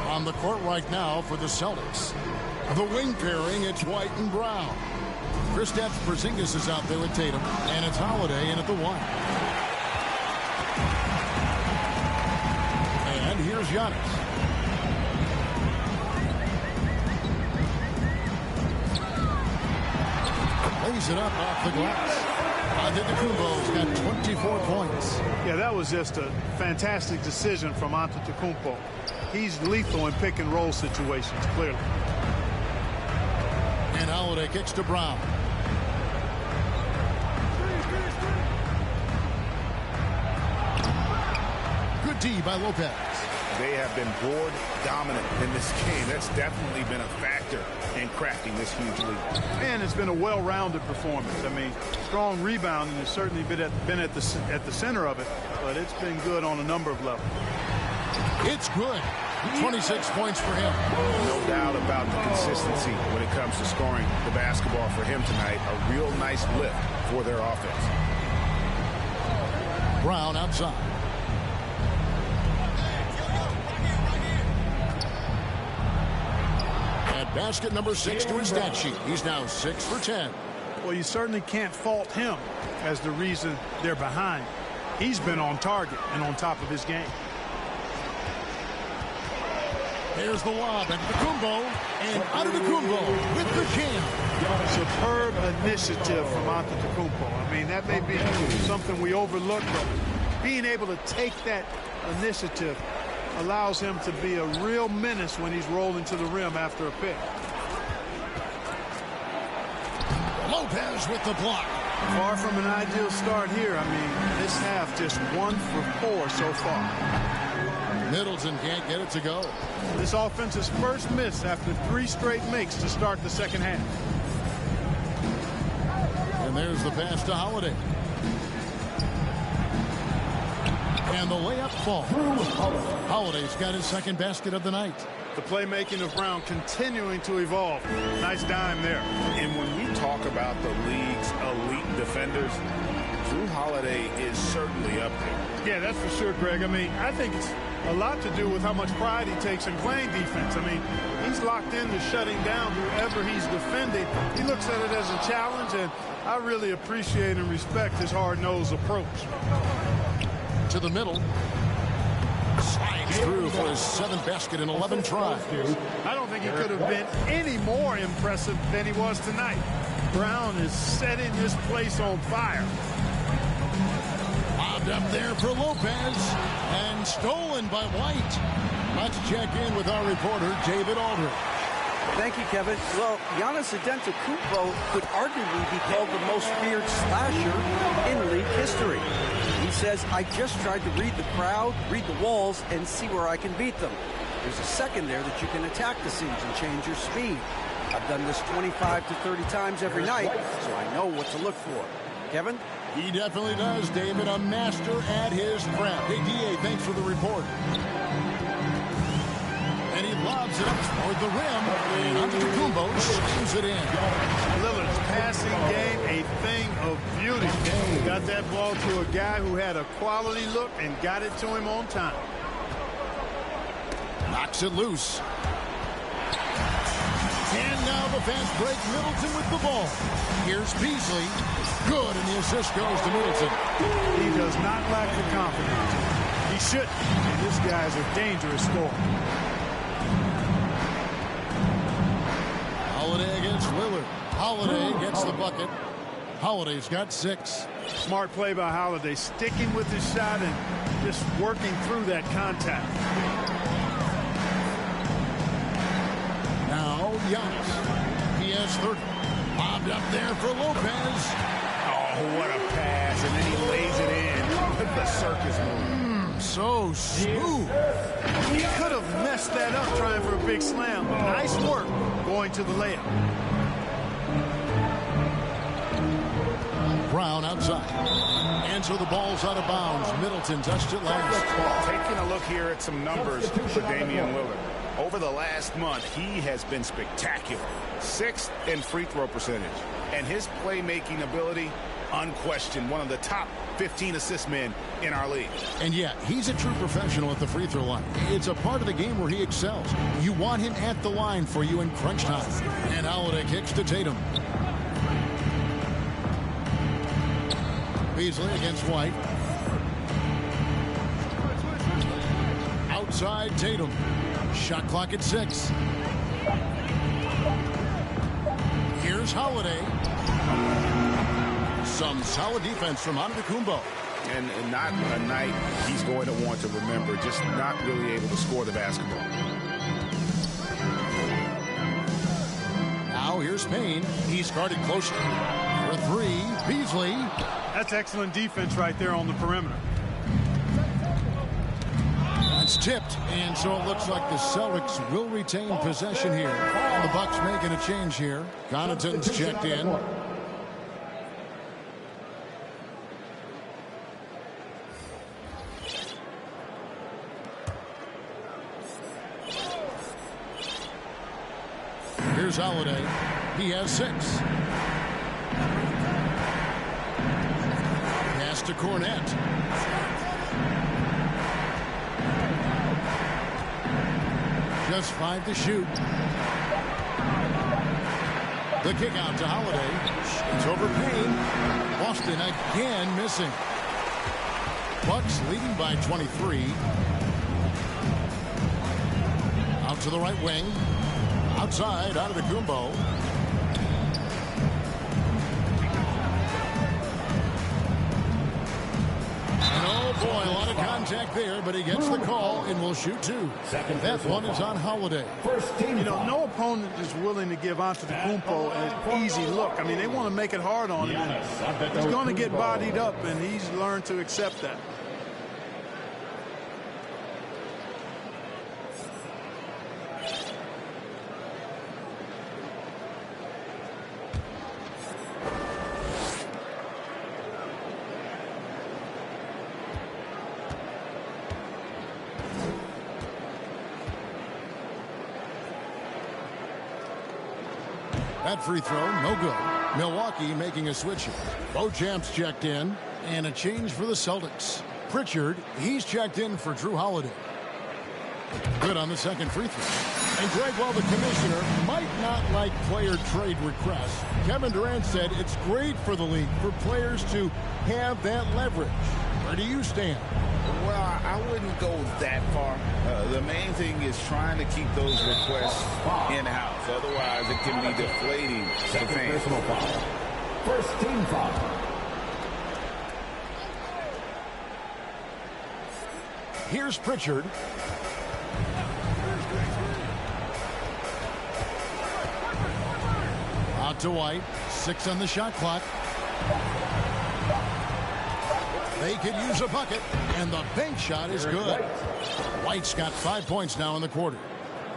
on the court right now for the Celtics. The wing pairing, it's White and Brown. Kristaps Porzingis is out there with Tatum, and it's Holiday in at the 1. And here's Giannis. Lays it up off the glass. Antetokounmpo's got 24 points. Yeah, that was just a fantastic decision from Antetokounmpo. He's lethal in pick and roll situations, clearly. And Holiday kicks to Brown. Good D by Lopez. They have been board dominant in this game. That's definitely been a factor in cracking this huge lead. And it's been a well-rounded performance. I mean, strong rebounding has certainly been at the center of it, but it's been good on a number of levels. It's good. 26 points for him. No doubt about the consistency when it comes to scoring the basketball for him tonight. A real nice lift for their offense. Brown outside. At basket number 6 to his stat sheet. He's now 6 for 10. Well, you certainly can't fault him as the reason they're behind. He's been on target and on top of his game. There's the lob, Antetokounmpo, and Antetokounmpo with the jam. Superb initiative from Antetokounmpo. I mean, that may be something we overlook, but being able to take that initiative allows him to be a real menace when he's rolling to the rim after a pick. Lopez with the block. Far from an ideal start here. I mean, this half just 1 for 4 so far. Middleton can't get it to go. This offense's first miss after 3 straight makes to start the second half. And there's the pass to Holiday. And the layup falls. Holiday's got his second basket of the night. The playmaking of Brown continuing to evolve. Nice dime there. And when we talk about the league's elite defenders, Drew Holiday is certainly up there. Yeah, that's for sure, Greg. I mean, I think it's a lot to do with how much pride he takes in playing defense. I mean, he's locked into shutting down whoever he's defending. He looks at it as a challenge, and I really appreciate and respect his hard-nosed approach. To the middle. Slides through for his 7th basket in 11 tries. I don't think he could have been any more impressive than he was tonight. Brown is setting this place on fire. Lobbed up there for Lopez and stolen by White. Let's check in with our reporter, David Aldridge. Thank you, Kevin. Well, Giannis Antetokounmpo could arguably be called the most feared slasher in league history. He says, I just tried to read the crowd, read the walls, and see where I can beat them. There's a second there that you can attack the seams and change your speed. I've done this 25 to 30 times every night, so I know what to look for. Kevin? He definitely does, David. A master at his craft. Hey, D.A., thanks for the report. And he lobs it up toward the rim. And Antetokounmpo slams it in. Lillard's passing game, a thing of beauty. He got that ball to a guy who had a quality look and got it to him on time. Knocks it loose. And now the fast break. Middleton with the ball. Here's Beasley. Good, and the assist goes to Middleton. He does not lack the confidence. He shouldn't. This guy's a dangerous scorer. Holiday against Lillard. Holiday gets the bucket. Holiday's got 6. Smart play by Holiday, sticking with his shot and just working through that contact. Now Giannis. He has 30. Bobbed up there for Lopez. Oh, what a pass, and then he lays it in with the circus move. So smooth. He could have messed that up trying for a big slam. Nice work going to the layup. Brown outside. And so the ball's out of bounds. Middleton touched it last. Taking a look here at some numbers for Damian Lillard. Over the last month, he has been spectacular. 6th in free throw percentage. And his playmaking ability, unquestioned, one of the top 15 assist men in our league. And yeah, he's a true professional at the free throw line. It's a part of the game where he excels. You want him at the line for you in crunch time. And Holiday kicks to Tatum. Beasley against White. Outside Tatum. Shot clock at 6. Here's Holiday. Some solid defense from Antetokounmpo. And not a night he's going to want to remember, just not really able to score the basketball. Now here's Payne. He's guarded closely. For 3, Beasley. That's excellent defense right there on the perimeter. That's tipped, and so it looks like the Celtics will retain possession here. The Bucks making a change here. Connaughton's checked in. Here's Holiday. He has 6. Pass to Cornette. Just 5 to shoot. The kick out to Holiday. It's over Payne. Boston again missing. Bucks leading by 23. Out to the right wing. Outside, out of the Antetokounmpo. And oh boy, a lot of contact there, but he gets the call and will shoot 2. That one is on Holiday. You know, no opponent is willing to give Antetokounmpo an easy look. I mean, they want to make it hard on him. He's going to get bodied up, and he's learned to accept that. That free throw, no good. Milwaukee making a switch here. Beauchamp's checked in, and a change for the Celtics. Pritchard, he's checked in for Drew Holiday. Good on the second free throw. And Greg, while the commissioner might not like player trade requests, Kevin Durant said it's great for the league for players to have that leverage. Where do you stand? Well, I wouldn't go that far. The main thing is trying to keep those requests in-house. Otherwise, it can be deflating to fans. First team foul. Here's Pritchard. Out to White. 6 on the shot clock. They could use a bucket, and the bank shot is good. White's got 5 points now in the quarter.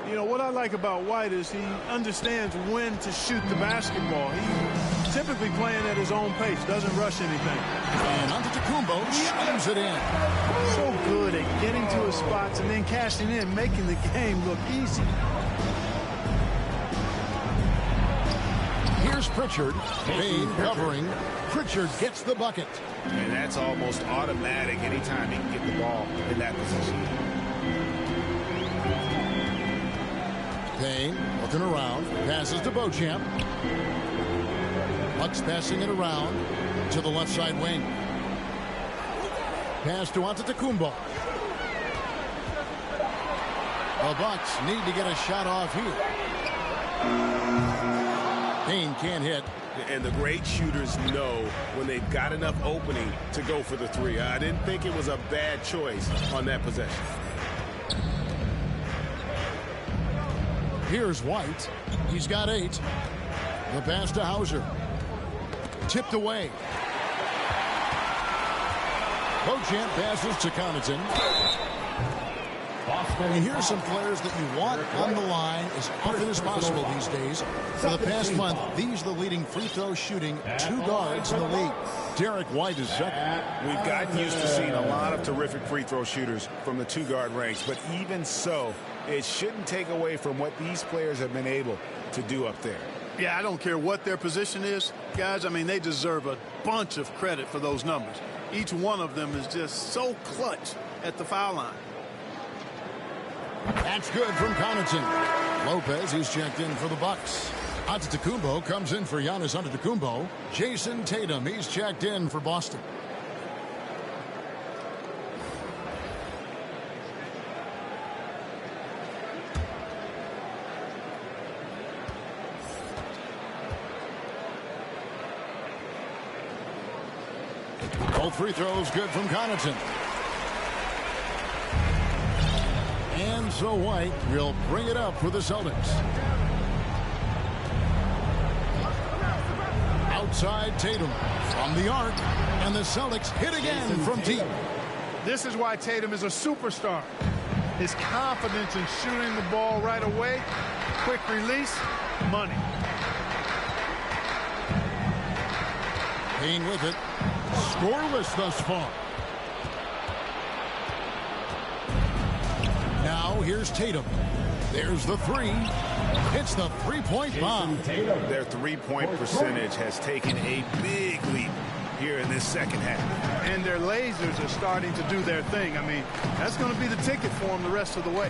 You know, what I like about White is he understands when to shoot the basketball. He's typically playing at his own pace, doesn't rush anything. And Antetokounmpo slams it in. So good at getting to his spots and then cashing in, making the game look easy. Here's Pritchard. Payne covering. Pritchard gets the bucket. And that's almost automatic anytime he can get the ball in that position. Payne looking around. Passes to Beauchamp. Bucks passing it around to the left side wing. Pass to Antetokounmpo. The Bucks need to get a shot off here. Payne can't hit. And the great shooters know when they've got enough opening to go for the three. I didn't think it was a bad choice on that possession. Here's White. He's got 8. The pass to Hauser. Tipped away. Beauchamp passes to Connaughton. And here's some players that you want on the line as often as possible these days. For the past month, these are the leading free throw shooting 2 guards in the league. Derek White is second. We've gotten used to seeing a lot of terrific free throw shooters from the 2-guard ranks, but even so, it shouldn't take away from what these players have been able to do up there. Yeah, I don't care what their position is, guys. I mean, they deserve a bunch of credit for those numbers. Each one of them is just so clutch at the foul line. That's good from Connaughton. Lopez, he's checked in for the Bucks. Antetokounmpo comes in for Giannis Antetokounmpo. Jason Tatum, he's checked in for Boston. Both free throws good from Connaughton. And so White will bring it up for the Celtics. Outside Tatum from the arc, and the Celtics hit again from deep. This is why Tatum is a superstar. His confidence in shooting the ball right away, quick release, money. Payne with it. Scoreless thus far. Now here's Tatum. There's the 3. Hits the 3-point bomb. Their 3-point percentage has taken a big leap here in this second half. And their lasers are starting to do their thing. I mean, that's going to be the ticket for them the rest of the way.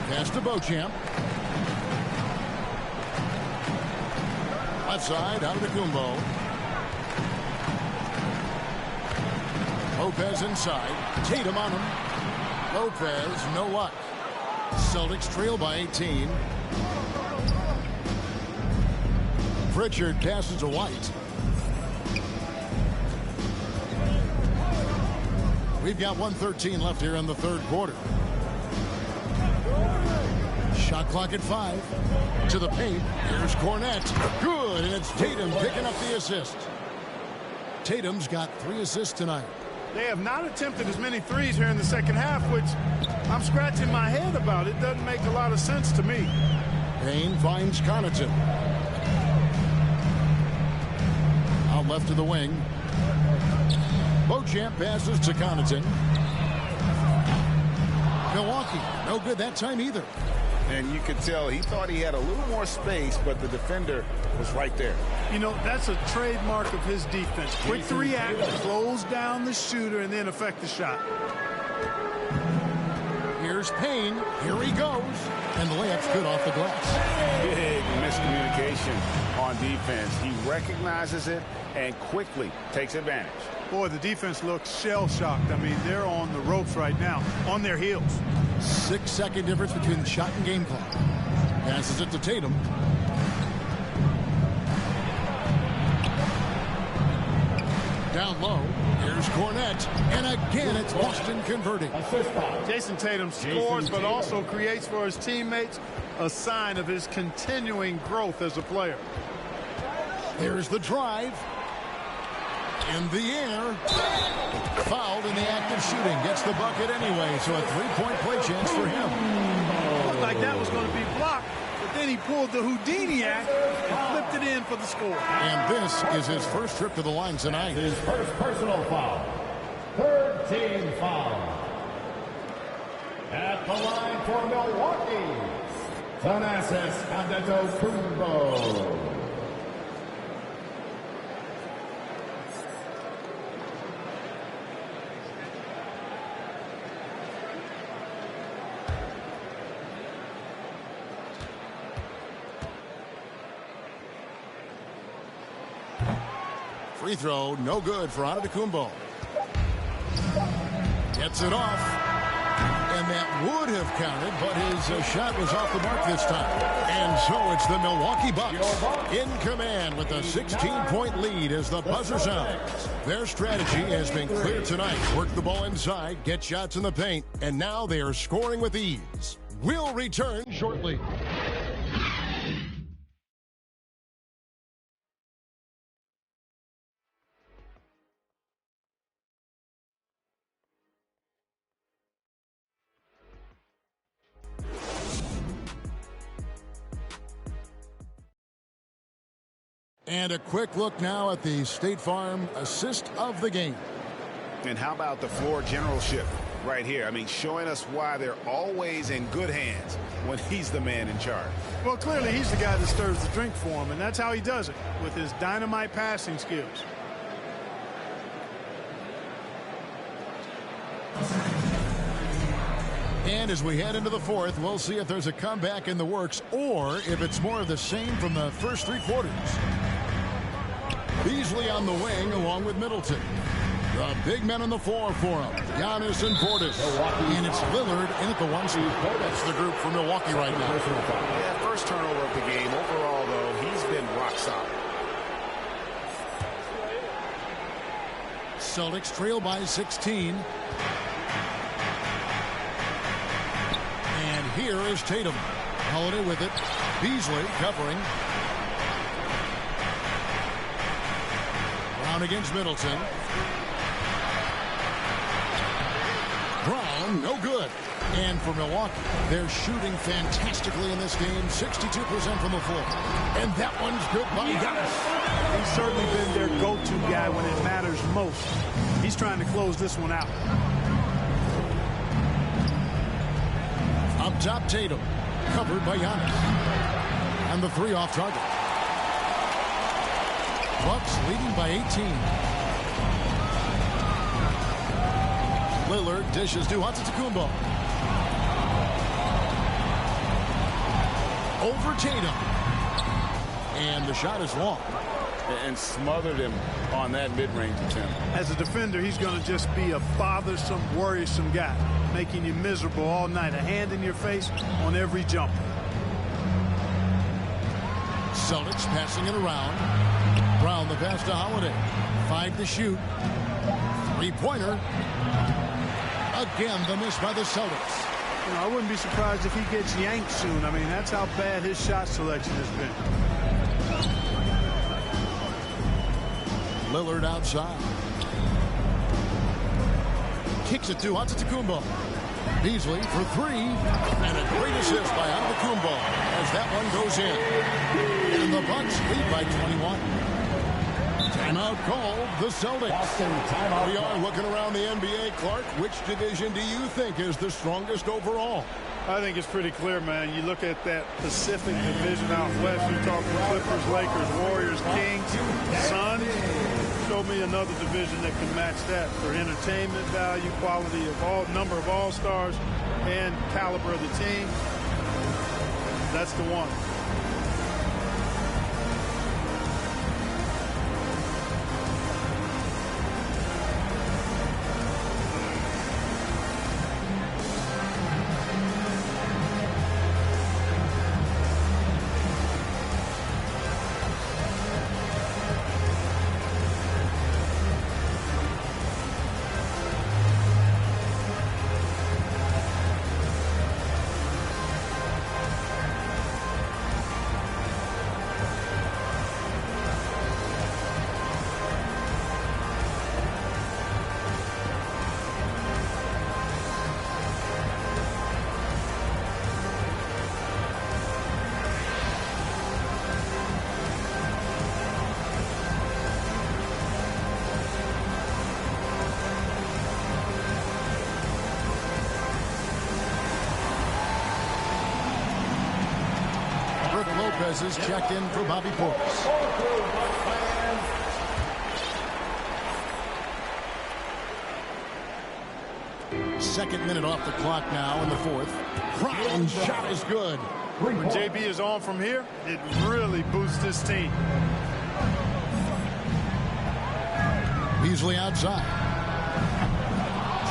Pass to Beauchamp. Left side, Antetokounmpo. Lopez inside. Tatum on him. Lopez, no luck. Celtics trail by 18. Pritchard passes to White. We've got 1:13 left here in the third quarter. Shot clock at 5. To the paint. Here's Cornette. Good, and it's Tatum picking up the assist. Tatum's got 3 assists tonight. They have not attempted as many threes here in the second half, which I'm scratching my head about. It doesn't make a lot of sense to me. Payne finds Connaughton. Out left to the wing. Beauchamp passes to Connaughton. Milwaukee, no good that time either. And you could tell he thought he had a little more space, but the defender was right there. You know, that's a trademark of his defense. Quick to react, close down the shooter, and then affect the shot. Here's Payne. Here he goes. And the layup's good off the glass. Big miscommunication on defense. He recognizes it and quickly takes advantage. Boy, the defense looks shell-shocked. I mean, they're on the ropes right now, on their heels. 6-second difference between the shot and game clock. Passes it to Tatum. Down low. Here's Cornette. And again, it's Boston converting. Jason Tatum scores, but also creates for his teammates, a sign of his continuing growth as a player. There's the drive. In the air. Fouled in the act of shooting. Gets the bucket anyway, so a three-point play chance for him. Looked like that was going to be blocked, but then he pulled the Houdini act and flipped it in for the score. And this is his first trip to the line tonight. His first personal foul. Third team foul. At the line for Milwaukee, Thanasis Antetokounmpo. Free throw, no good for Antetokounmpo. Gets it off. And that would have counted, but his shot was off the mark this time. And so it's the Milwaukee Bucks in command with a 16-point lead as the buzzer sounds. Their strategy has been clear tonight. Work the ball inside, get shots in the paint, and now they are scoring with ease. We'll return shortly. And a quick look now at the State Farm assist of the game. And how about the floor generalship right here? I mean, showing us why they're always in good hands when he's the man in charge. Well, clearly he's the guy that stirs the drink for him, and that's how he does it, with his dynamite passing skills. And as we head into the fourth, we'll see if there's a comeback in the works or if it's more of the same from the first three quarters. Beasley on the wing along with Middleton. The big men on the floor for him. Giannis and Portis. And it's Lillard in at the one seed. That's the group for Milwaukee right now. Yeah, first turnover of the game. Overall, though, he's been rock solid. Celtics trail by 16. And here is Tatum. Holiday with it. Beasley covering. Brown against Middleton. Brown, no good. And for Milwaukee, they're shooting fantastically in this game, 62% from the floor. And that one's good by Giannis. He's certainly been their go-to guy when it matters most. He's trying to close this one out. Up top, Tatum, covered by Giannis. And the three off target. Bucks leading by 18. Lillard dishes to Antetokounmpo. Over Tatum. And the shot is long. And smothered him on that mid-range attempt. As a defender, he's going to just be a bothersome, worrisome guy, making you miserable all night. A hand in your face on every jumper. Celtics passing it around. Brown the pass to Holiday. 5 to shoot. Three-pointer. Again, the miss by the Celtics. You know, I wouldn't be surprised if he gets yanked soon. I mean, that's how bad his shot selection has been. Lillard outside. Kicks it to Antetokounmpo. Beasley for three. And a great assist by Antetokounmpo as that one goes in. And the Bucks lead by 21. Timeout called the Celtics. We are looking around the NBA, Clark. Which division do you think is the strongest overall? I think it's pretty clear, man. You look at that Pacific Division out west. You're talking Clippers, Lakers, Warriors, Kings, Suns. Show me another division that can match that for entertainment value, quality of all, number of all-stars, and caliber of the team. That's the one. Lopez is checked in for Bobby Portis. Second minute off the clock now in the fourth. Brown's shot is good. When JB is on from here, it really boosts this team. Beasley outside.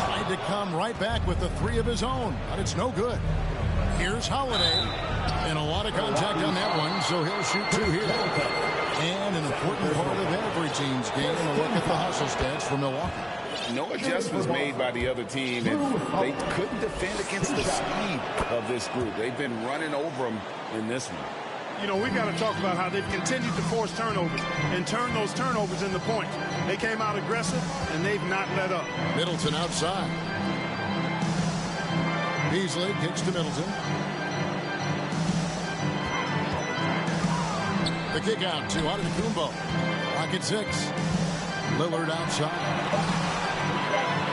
Tried to come right back with the three of his own, but it's no good. Here's Holiday. And a lot of contact on that one, so he'll shoot two here. And an important part of every team's game, a look at the hustle stats for Milwaukee. No adjustments made by the other team, and they couldn't defend against the speed of this group. They've been running over them in this one. You know, we've got to talk about how they've continued to force turnovers and turn those turnovers into points. They came out aggressive, and they've not let up. Middleton outside. Beasley kicks to Middleton. The kick out to Antetokounmpo. Rocket 6. Lillard outside.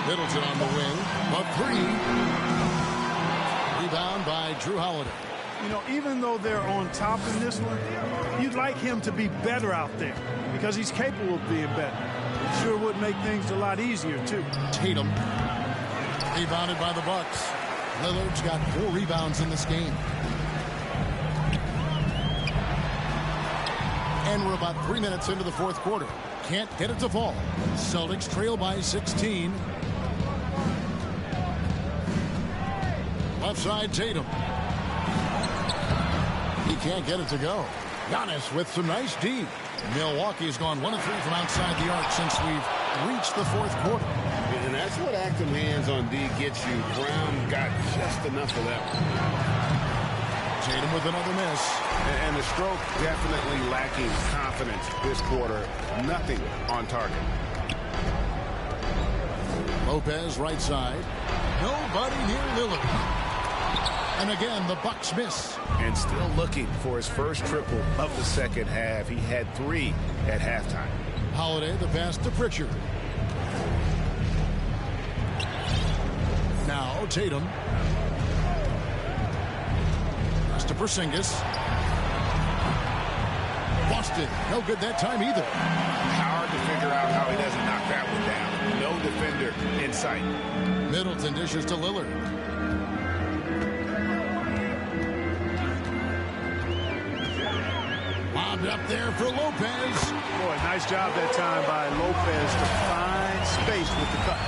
Middleton on the wing. A three. Rebound by Drew Holiday. You know, even though they're on top in this one, you'd like him to be better out there because he's capable of being better. It sure would make things a lot easier, too. Tatum. Rebounded by the Bucks. Lillard's got 4 rebounds in this game. And we're about 3 minutes into the fourth quarter. Can't get it to fall. Celtics trail by 16. Left side, Tatum. He can't get it to go. Giannis with some nice D. Milwaukee's gone 1 of 3 from outside the arc since we've reached the fourth quarter. And that's what active hands on D gets you. Brown got just enough of that one. Tatum with another miss. And the stroke definitely lacking confidence this quarter. Nothing on target. Lopez right side. Nobody near Lillard. And again, the Bucks miss. And still looking for his first triple of the second half. He had 3 at halftime. Holiday, the pass to Pritchard. Now Tatum. Pass to Porzingis. Busted. No good that time either. Hard to figure out how he doesn't knock that one down. No defender in sight. Middleton dishes to Lillard. Lobbed up there for Lopez. Boy, nice job that time by Lopez to find space with the cut.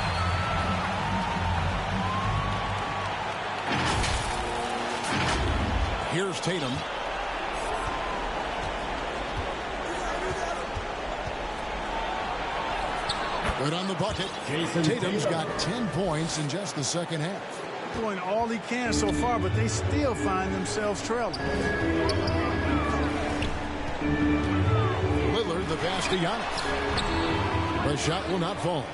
Here's Tatum. Good on the bucket. Tatum's got 10 points in just the second half. Doing all he can so far, but they still find themselves trailing. Lillard, the pass to Giannis. The shot will not fall.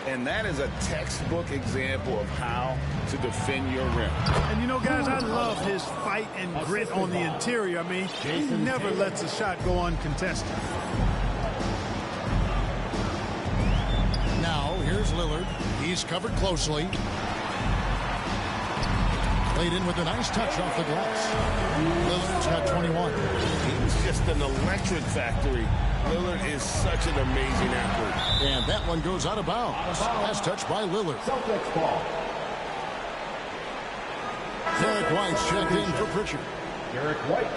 And that is a textbook example of how to defend your rim. And you know, guys, I love his fight and grit on the interior. I mean, he never lets a shot go uncontested. Now, here's Lillard. He's covered closely. Laid in with a nice touch off the glass. Lillard's got 21. He's just an electric factory. Lillard is such an amazing athlete. And that one goes out of bounds. Last touch by Lillard. Celtics ball. Derek White's checked in for Pritchard. Derek White.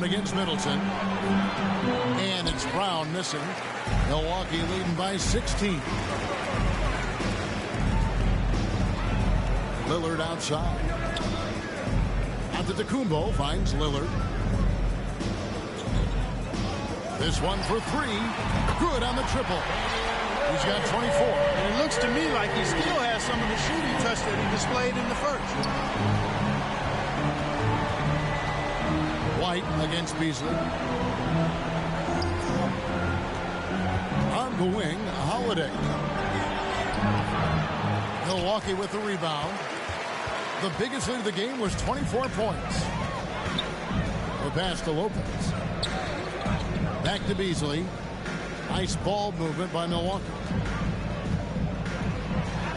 Against Middleton. And it's Brown missing. Milwaukee leading by 16. Lillard outside. Antetokounmpo finds Lillard. This one for 3. Good on the triple. He's got 24. And it looks to me like he still has some of the shooting touch that he displayed in the first. White against Beasley. On the wing, Holiday. Milwaukee with the rebound. The biggest lead of the game was 24 points. The pass to Lopez. Back to Beasley. Nice ball movement by Milwaukee.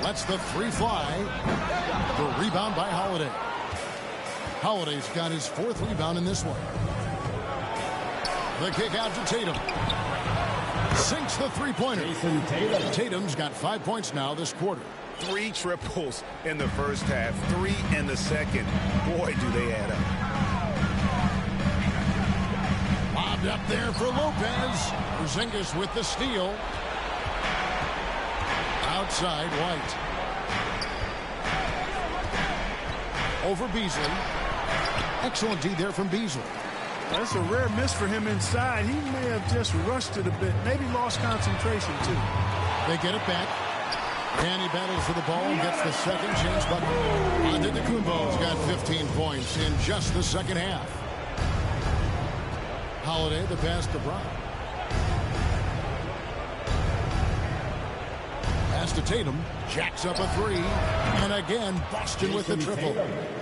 Lets the three fly. The rebound by Holiday. Holiday's got his 4th rebound in this one. The kick out to Tatum. Sinks the three-pointer. Tatum's got 5 points now this quarter. 3 triples in the first half, 3 in the second. Boy, do they add up. Lobbed up there for Lopez. Porzingis with the steal. Outside, White. Over Beasley. Excellent D there from Beasley. That's a rare miss for him inside. He may have just rushed it a bit. Maybe lost concentration, too. They get it back. And he battles for the ball and gets the second chance bucket. Antetokounmpo's got 15 points in just the second half. Holiday, the pass to Brown. Pass to Tatum. Jacks up a 3. And again, Boston with the triple.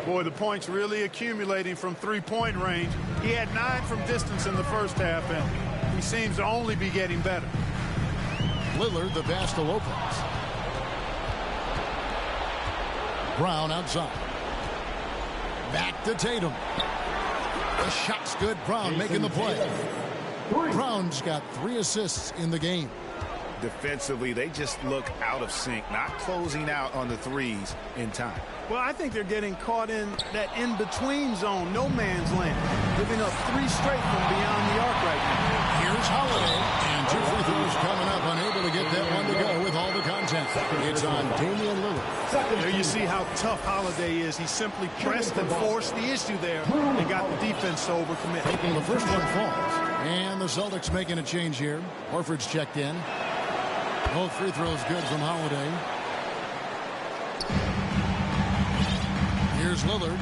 Boy, the points really accumulating from three-point range. He had 9 from distance in the first half, and he seems to only be getting better. Lillard, the pass to Lopez. Brown outside. Back to Tatum. The shot's good. Brown making the play. Brown's got 3 assists in the game. Defensively, they just look out of sync, not closing out on the threes in time. Well, I think they're getting caught in that in-between zone, no man's land, giving up 3 straight from beyond the arc right now. Here's Holiday, and 2 free throws coming up, unable to get that one to go with all the contact. It's on Damian Lillard. There you see how tough Holiday is. He simply pressed and forced the issue there and got the defense to overcommit. The first one falls, and the Celtics making a change here. Horford's checked in. Both free throws good from Holiday. Here's Lillard.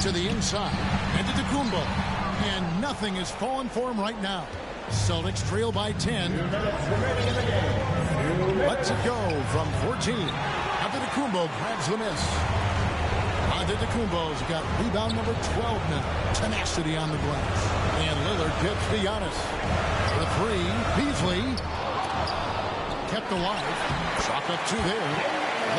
To the inside. And to Antetokounmpo. And nothing is falling for him right now. Celtics trail by 10. Lets it go from 14. Antetokounmpo grabs the miss. Antetokounmpo's got rebound number 12 now. Tenacity on the glass. And Lillard gets to Giannis. The 3. Beasley. Kept alive. Chalk up 2 there.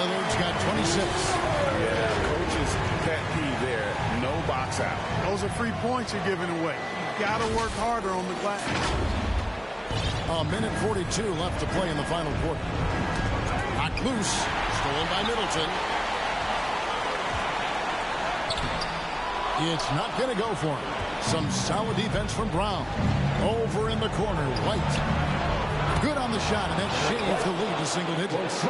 Lillard's got 26. Yeah, coach's pet peeve there. No box out. Those are free points you're giving away. You got to work harder on the glass. A minute 42 left to play in the final quarter. Knocked loose. Stolen by Middleton. It's not going to go for him. Some solid defense from Brown. Over in the corner, White. Good on the shot, and that shaves the lead to single digits.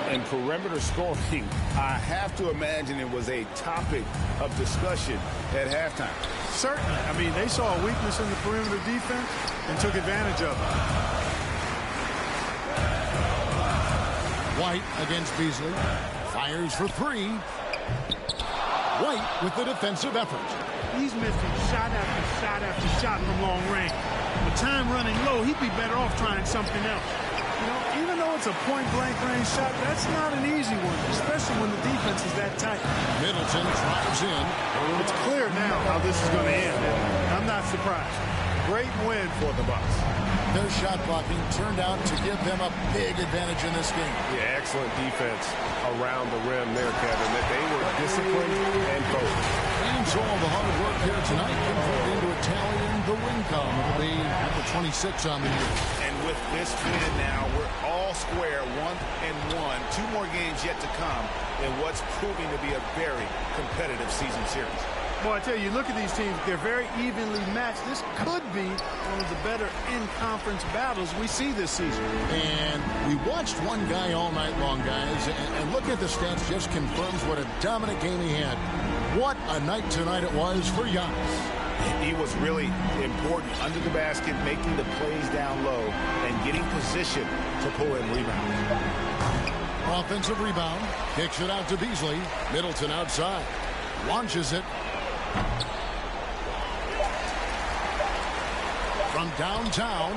And perimeter scoring, I have to imagine it was a topic of discussion at halftime. Certainly. I mean, they saw a weakness in the perimeter defense and took advantage of it. White against Beasley. Fires for 3. White with the defensive effort. He's missing shot after shot after shot from long range. With time running low, he'd be better off trying something else. You know, even though it's a point-blank range shot, that's not an easy one, especially when the defense is that tight. Middleton drives in. It's clear now how this is going to end. I'm not surprised. Great win for the Bucks. Their shot blocking turned out to give them a big advantage in this game. Yeah, excellent defense around the rim there, Kevin. That they were disciplined and focused. And so all the hard work here tonight converted into a tally in the win column. It'll be at the 26 on the year. And with this win now, we're all square, 1-1. 2 more games yet to come in what's proving to be a very competitive season series. Well, I tell you, look at these teams. They're very evenly matched. This could be one of the better in-conference battles we see this season. And we watched one guy all night long, guys, and looking at the stats just confirms what a dominant game he had. What a night tonight it was for Giannis. He was really important under the basket, making the plays down low and getting position to pull in rebounds. Offensive rebound. Kicks it out to Beasley. Middleton outside. Launches it. From downtown.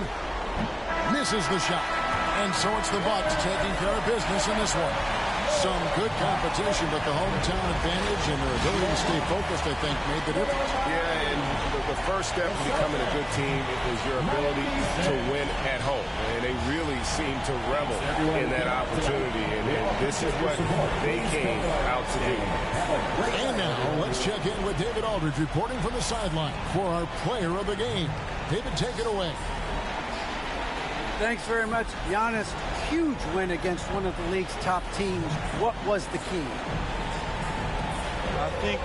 Misses the shot. And so it's the Bucks taking care of business in this one. Some good competition, but the hometown advantage and their ability to stay focused, I think, made the difference. Yeah, and the first step to becoming a good team is your ability to win at home. And they really seem to revel in that opportunity. And this is what they came out to do. And now let's check in with David Aldridge reporting from the sideline for our player of the game. David, take it away. Thanks very much, Giannis. Huge win against one of the league's top teams. What was the key? I think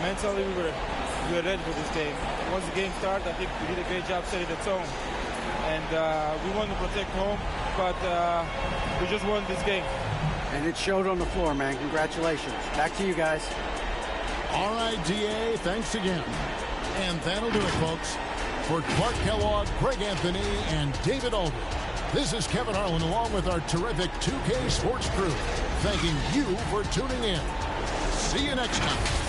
mentally we were ready for this game. Once the game started, I think we did a great job setting the tone. And we wanted to protect home, but we just won this game. And it showed on the floor, man. Congratulations. Back to you guys. All right, DA, thanks again. And that'll do it, folks. For Clark Kellogg, Greg Anthony, and David Aldridge, this is Kevin Harlan along with our terrific 2K Sports crew, thanking you for tuning in. See you next time.